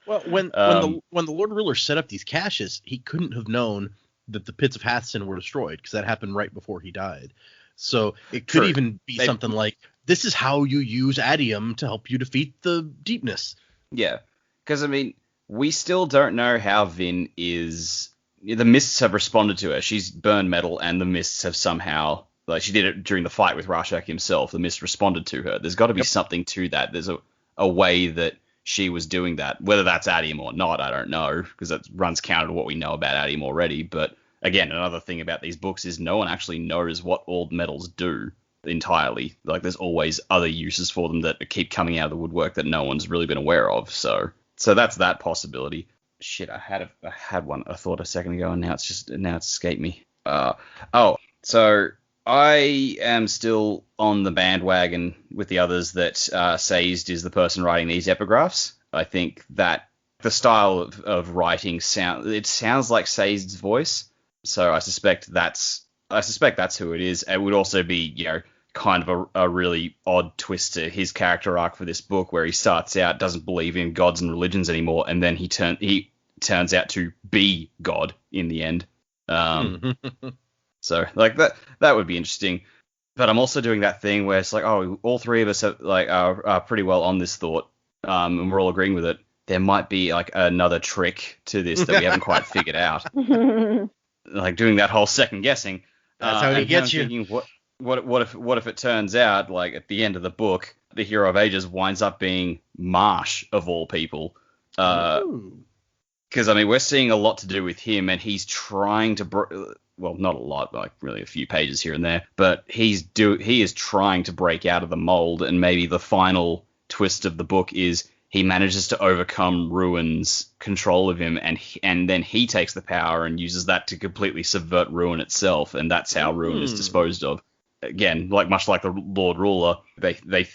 Well, when the Lord Ruler set up these caches, he couldn't have known that the pits of Hathsin were destroyed because that happened right before he died. So it could even be something like, this is how you use Adium to help you defeat the deepness. Yeah, because I mean, we still don't know how Vin is. The mists have responded to her. She's burned metal, and the mists have somehow, like she did it during the fight with Rashak himself. The mist responded to her. There's got to be something to that. There's a way that she was doing that. Whether that's Adium or not, I don't know, because that runs counter to what we know about Adium already. But again, another thing about these books is no one actually knows what all metals do entirely. Like there's always other uses for them that keep coming out of the woodwork that no one's really been aware of. So that's that possibility. Shit, I had one I thought a second ago, and now it's escaped me. So I am still on the bandwagon with the others that Sazed is the person writing these epigraphs. I think that the style of writing sounds like Sazed's voice. So I suspect that's who it is. It would also be, kind of a really odd twist to his character arc for this book, where he starts out doesn't believe in gods and religions anymore, and then he turns out to be God in the end. So like that would be interesting. But I'm also doing that thing where it's like, oh, all three of us are pretty well on this thought, and we're all agreeing with it. There might be like another trick to this that we haven't quite figured out. Like doing that whole second guessing. That's how he gets you. Thinking, what if it turns out, like at the end of the book, the hero of ages winds up being Marsh of all people? Because I mean, we're seeing a lot to do with him, and he's trying to well, not a lot, like really a few pages here and there, but he is trying to break out of the mold, and maybe the final twist of the book is he manages to overcome Ruin's control of him, and then he takes the power and uses that to completely subvert Ruin itself, and that's how Ruin is disposed of. again, much like the Lord Ruler,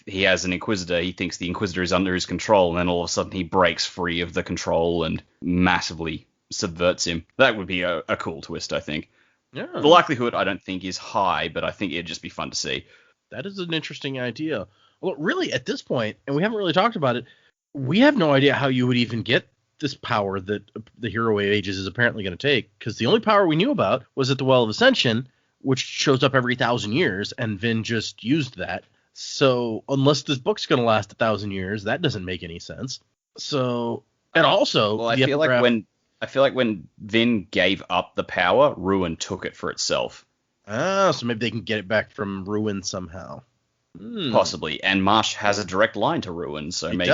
he has an Inquisitor. He thinks the Inquisitor is under his control, and then all of a sudden he breaks free of the control and massively subverts him. That would be a cool twist, I think. Yeah. The likelihood, I don't think, is high, but I think it'd just be fun to see. That is an interesting idea. Well, really, at this point, and we haven't really talked about it, we have no idea how you would even get this power that the Hero of Ages is apparently going to take, because the only power we knew about was at the Well of Ascension, which shows up every 1,000 years, and Vin just used that. So unless this book's going to last 1,000 years, that doesn't make any sense. So, and also, well, I feel like when Vin gave up the power, Ruin took it for itself. Ah, so maybe they can get it back from Ruin somehow. Possibly. And Marsh has a direct line to Ruin, so maybe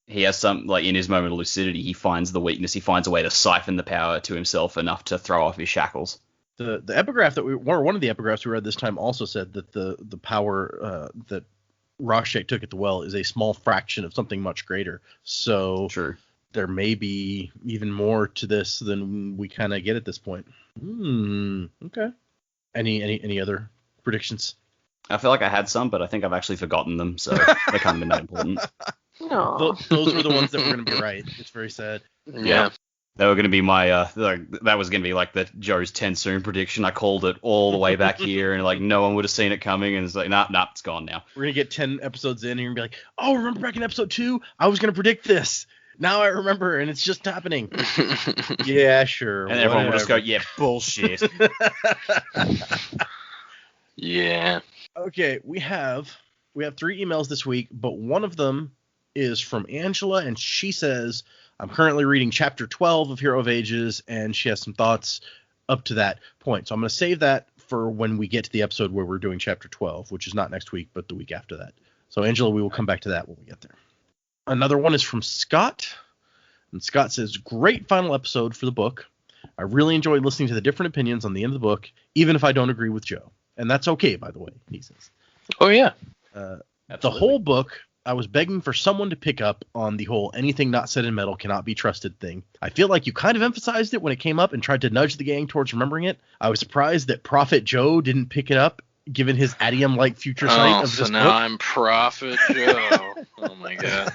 he has some, in his moment of lucidity, he finds the weakness, he finds a way to siphon the power to himself enough to throw off his shackles. The epigraph one of the epigraphs we read this time also said that the power that Rashek took at the well is a small fraction of something much greater. So true. There may be even more to this than we kind of get at this point. Okay. Any other predictions? I feel like I had some, but I think I've actually forgotten them, so they can't be that important. Those were the ones that were going to be right. It's very sad. Yeah. They were going to be my, that was going to be like the Joe's TenSoon prediction. I called it all the way back here, and no one would have seen it coming, and it's like, nah, it's gone now. We're going to get 10 episodes in, and you're going to be like, oh, remember back in episode 2, I was going to predict this. Now I remember, and it's just happening. Yeah, sure. And everyone will just go, yeah, bullshit. Yeah. Okay, we have 3 emails this week, but one of them is from Angela, and she says, I'm currently reading chapter 12 of Hero of Ages, and she has some thoughts up to that point. So I'm going to save that for when we get to the episode where we're doing chapter 12, which is not next week, but the week after that. So Angela, we will come back to that when we get there. Another one is from Scott, and Scott says, great final episode for the book. I really enjoyed listening to the different opinions on the end of the book, even if I don't agree with Joe. And that's okay, by the way, he says. Oh, yeah. The whole book, I was begging for someone to pick up on the whole anything not said in metal cannot be trusted thing. I feel like you kind of emphasized it when it came up and tried to nudge the gang towards remembering it. I was surprised that Prophet Joe didn't pick it up, given his Adium-like future sight of this book. So now I'm Prophet Joe. Oh, my God.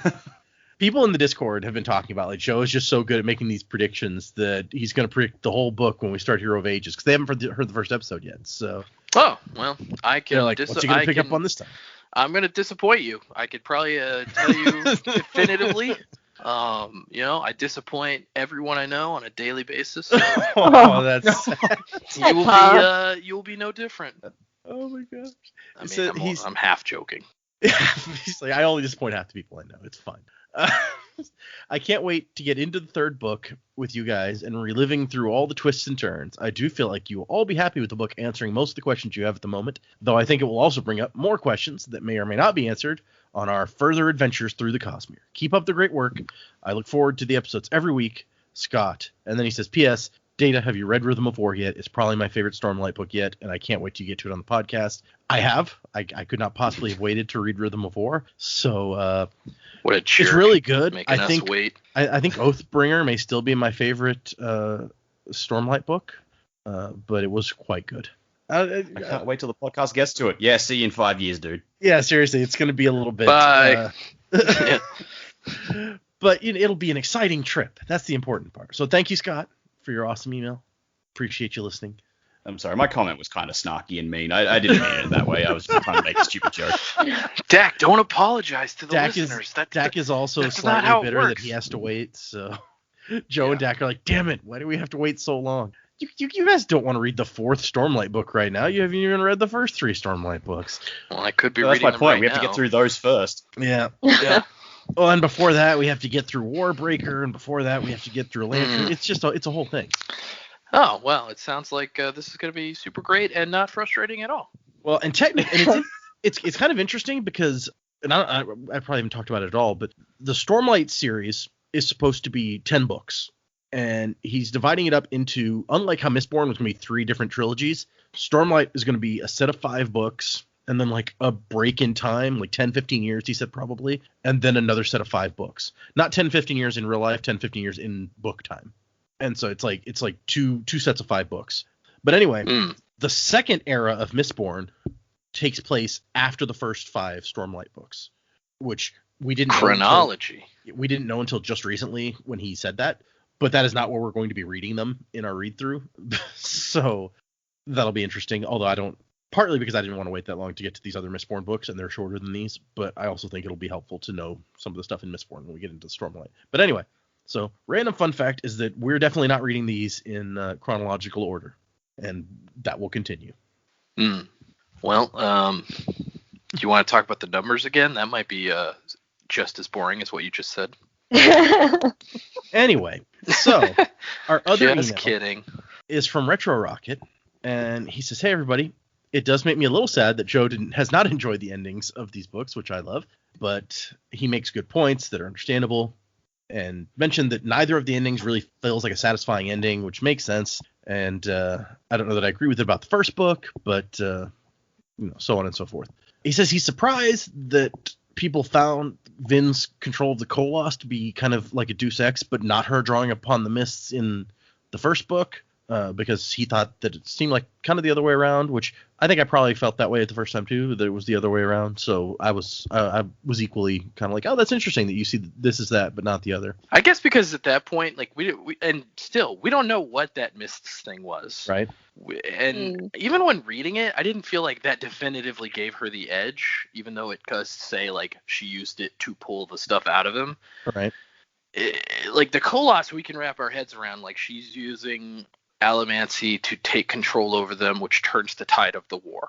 People in the Discord have been talking about, Joe is just so good at making these predictions that he's going to predict the whole book when we start Hero of Ages, because they haven't heard the first episode yet. So. Oh, well, I can. They're like, what's he going to pick up on this time? I'm going to disappoint you. I could probably tell you definitively. I disappoint everyone I know on a daily basis. So. That's you'll be no different. Oh my gosh. I'm half joking. He's like, I only disappoint half the people I know. It's fine. I can't wait to get into the third book with you guys and reliving through all the twists and turns. I do feel like you will all be happy with the book answering most of the questions you have at the moment, though I think it will also bring up more questions that may or may not be answered on our further adventures through the Cosmere. Keep up the great work. I look forward to the episodes every week, Scott. And then he says, P.S. Data, have you read Rhythm of War yet? It's probably my favorite Stormlight book yet, and I can't wait to get to it on the podcast. I have. I could not possibly have waited to read Rhythm of War. So what a jerk. It's really good. Making us wait. I think Oathbringer may still be my favorite Stormlight book, but it was quite good. I can't wait till the podcast gets to it. Yeah, see you in 5 years, dude. Yeah, seriously, it's going to be a little bit. Bye. But it'll be an exciting trip. That's the important part. So thank you, Scott, for your awesome email. Appreciate you listening. I'm sorry, my comment was kind of snarky and mean. I didn't mean it that way. I was trying to make a stupid joke. Dak, don't apologize to the listeners. Dak is also slightly bitter that he has to wait. So Joe and Dak are like, damn it, why do we have to wait so long? You guys don't want to read the 4th Stormlight book right now. You haven't even read the first 3 Stormlight books. Well, I could be reading them. That's my point. Right we have to get through those first. Yeah. Well, and before that, we have to get through Warbreaker, and before that, we have to get through Lantern. It's a whole thing. Oh, well, it sounds like this is going to be super great and not frustrating at all. Well, and technically, it's kind of interesting because, and I probably haven't talked about it at all, but the Stormlight series is supposed to be 10 books. And he's dividing it up into, unlike how Mistborn was going to be 3 different trilogies, Stormlight is going to be a set of 5 books, and then a break in time, 10, 15 years, he said probably, and then another set of 5 books. Not 10, 15 years in real life, 10, 15 years in book time. And so it's like two sets of 5 books. But anyway, The second era of Mistborn takes place after the first 5 Stormlight books, which we didn't chronology. We didn't know until just recently when he said that, but that is not where we're going to be reading them in our read through. So that'll be interesting. Although partly because I didn't want to wait that long to get to these other Mistborn books, and they're shorter than these, but I also think it'll be helpful to know some of the stuff in Mistborn when we get into Stormlight. But anyway, so random fun fact is that we're definitely not reading these in chronological order, and that will continue. Well, do you want to talk about the numbers again? That might be just as boring as what you just said. Anyway, so our other just email kidding. Is from Retro Rocket, and he says, "Hey everybody, it does make me a little sad that Joe has not enjoyed the endings of these books, which I love, but he makes good points that are understandable, and mentioned that neither of the endings really feels like a satisfying ending, which makes sense. And I don't know that I agree with it about the first book, but so on and so forth. He says he's surprised that people found Vin's control of the Koloss to be kind of like a Deus Ex, but not her drawing upon the mists in the first book, because he thought that it seemed like kind of the other way around, which I think I probably felt that way at the first time too, that it was the other way around. So I was equally kind of like, oh, that's interesting that you see this is that, but not the other. I guess because at that point, like we don't know what that mists thing was. Right. And even when reading it, I didn't feel like that definitively gave her the edge, even though it does say like she used it to pull the stuff out of him. Right. Like the Koloss, we can wrap our heads around, like she's using Allomancy to take control over them, which turns the tide of the war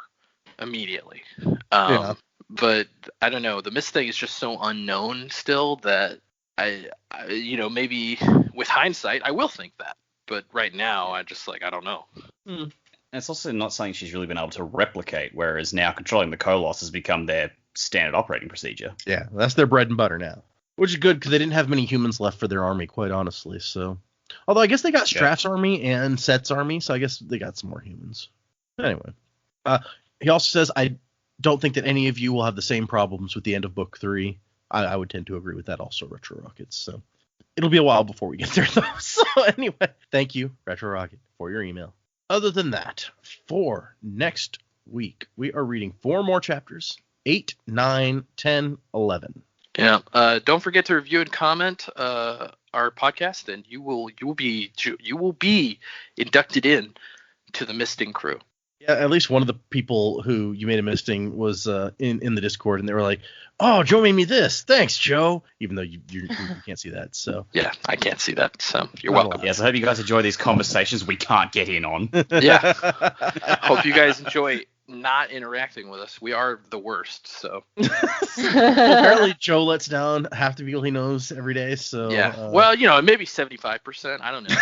immediately. But I don't know, the mist thing is just so unknown still that I maybe with hindsight I will think that, but right now I just I don't know. And it's also not something she's really been able to replicate, whereas now controlling the Koloss has become their standard operating procedure. Yeah, that's their bread and butter now, which is good because they didn't have many humans left for their army, quite honestly. So, although I guess they got Straff's army and Set's army, so I guess they got some more humans. Anyway, he also says, I don't think that any of you will have the same problems with the end of book 3. I would tend to agree with that also, Retro Rockets. So it'll be a while before we get there, though. So anyway, thank you, Retro Rocket, for your email. Other than that, for next week, we are reading 4 more chapters, 8, 9, 10, 11. Yeah. Don't forget to review and comment our podcast, and you will be inducted in to the misting crew. Yeah, at least one of the people who you made a misting was in the Discord, and they were like, "Oh, Joe made me this. Thanks, Joe." Even though you can't see that, so yeah, I can't see that. So you're welcome. Yes, I hope you guys enjoy these conversations we can't get in on. Yeah. Hope you guys enjoy not interacting with us. We are the worst. So apparently Joe lets down half the people he knows every day. So yeah. Well, maybe 75%. I don't know.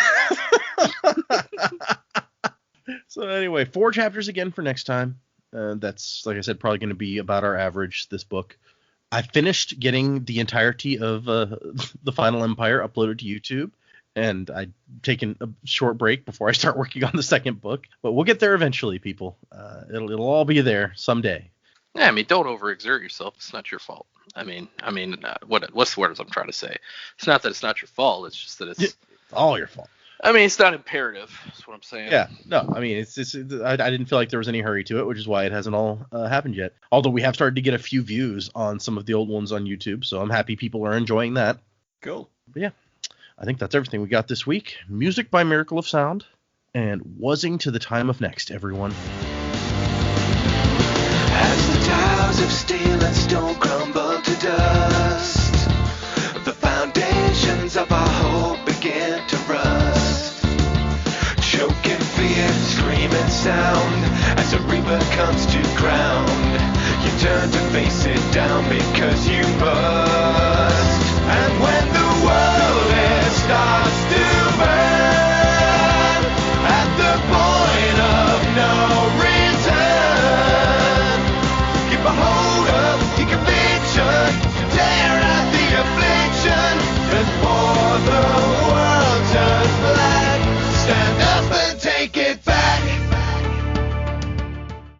So anyway, 4 chapters again for next time. That's, like I said, probably going to be about our average this book. I finished getting the entirety of the Final Empire uploaded to YouTube, and I'd taken a short break before I start working on the second book. But we'll get there eventually, people. It'll all be there someday. Yeah, don't overexert yourself. It's not your fault. What's the word I'm trying to say? It's not that it's not your fault. It's just that it's all your fault. It's not imperative. That's what I'm saying. Yeah, no, I didn't feel like there was any hurry to it, which is why it hasn't all happened yet. Although we have started to get a few views on some of the old ones on YouTube, so I'm happy people are enjoying that. Cool. But yeah, I think that's everything we got this week. Music by Miracle of Sound, and wuzzing to the time of next, everyone. As the towers of steel and stone crumble to dust, the foundations of our hope begin to rust. Choking fear, screaming sound, as a reaper comes to ground. You turn to face it down because you must.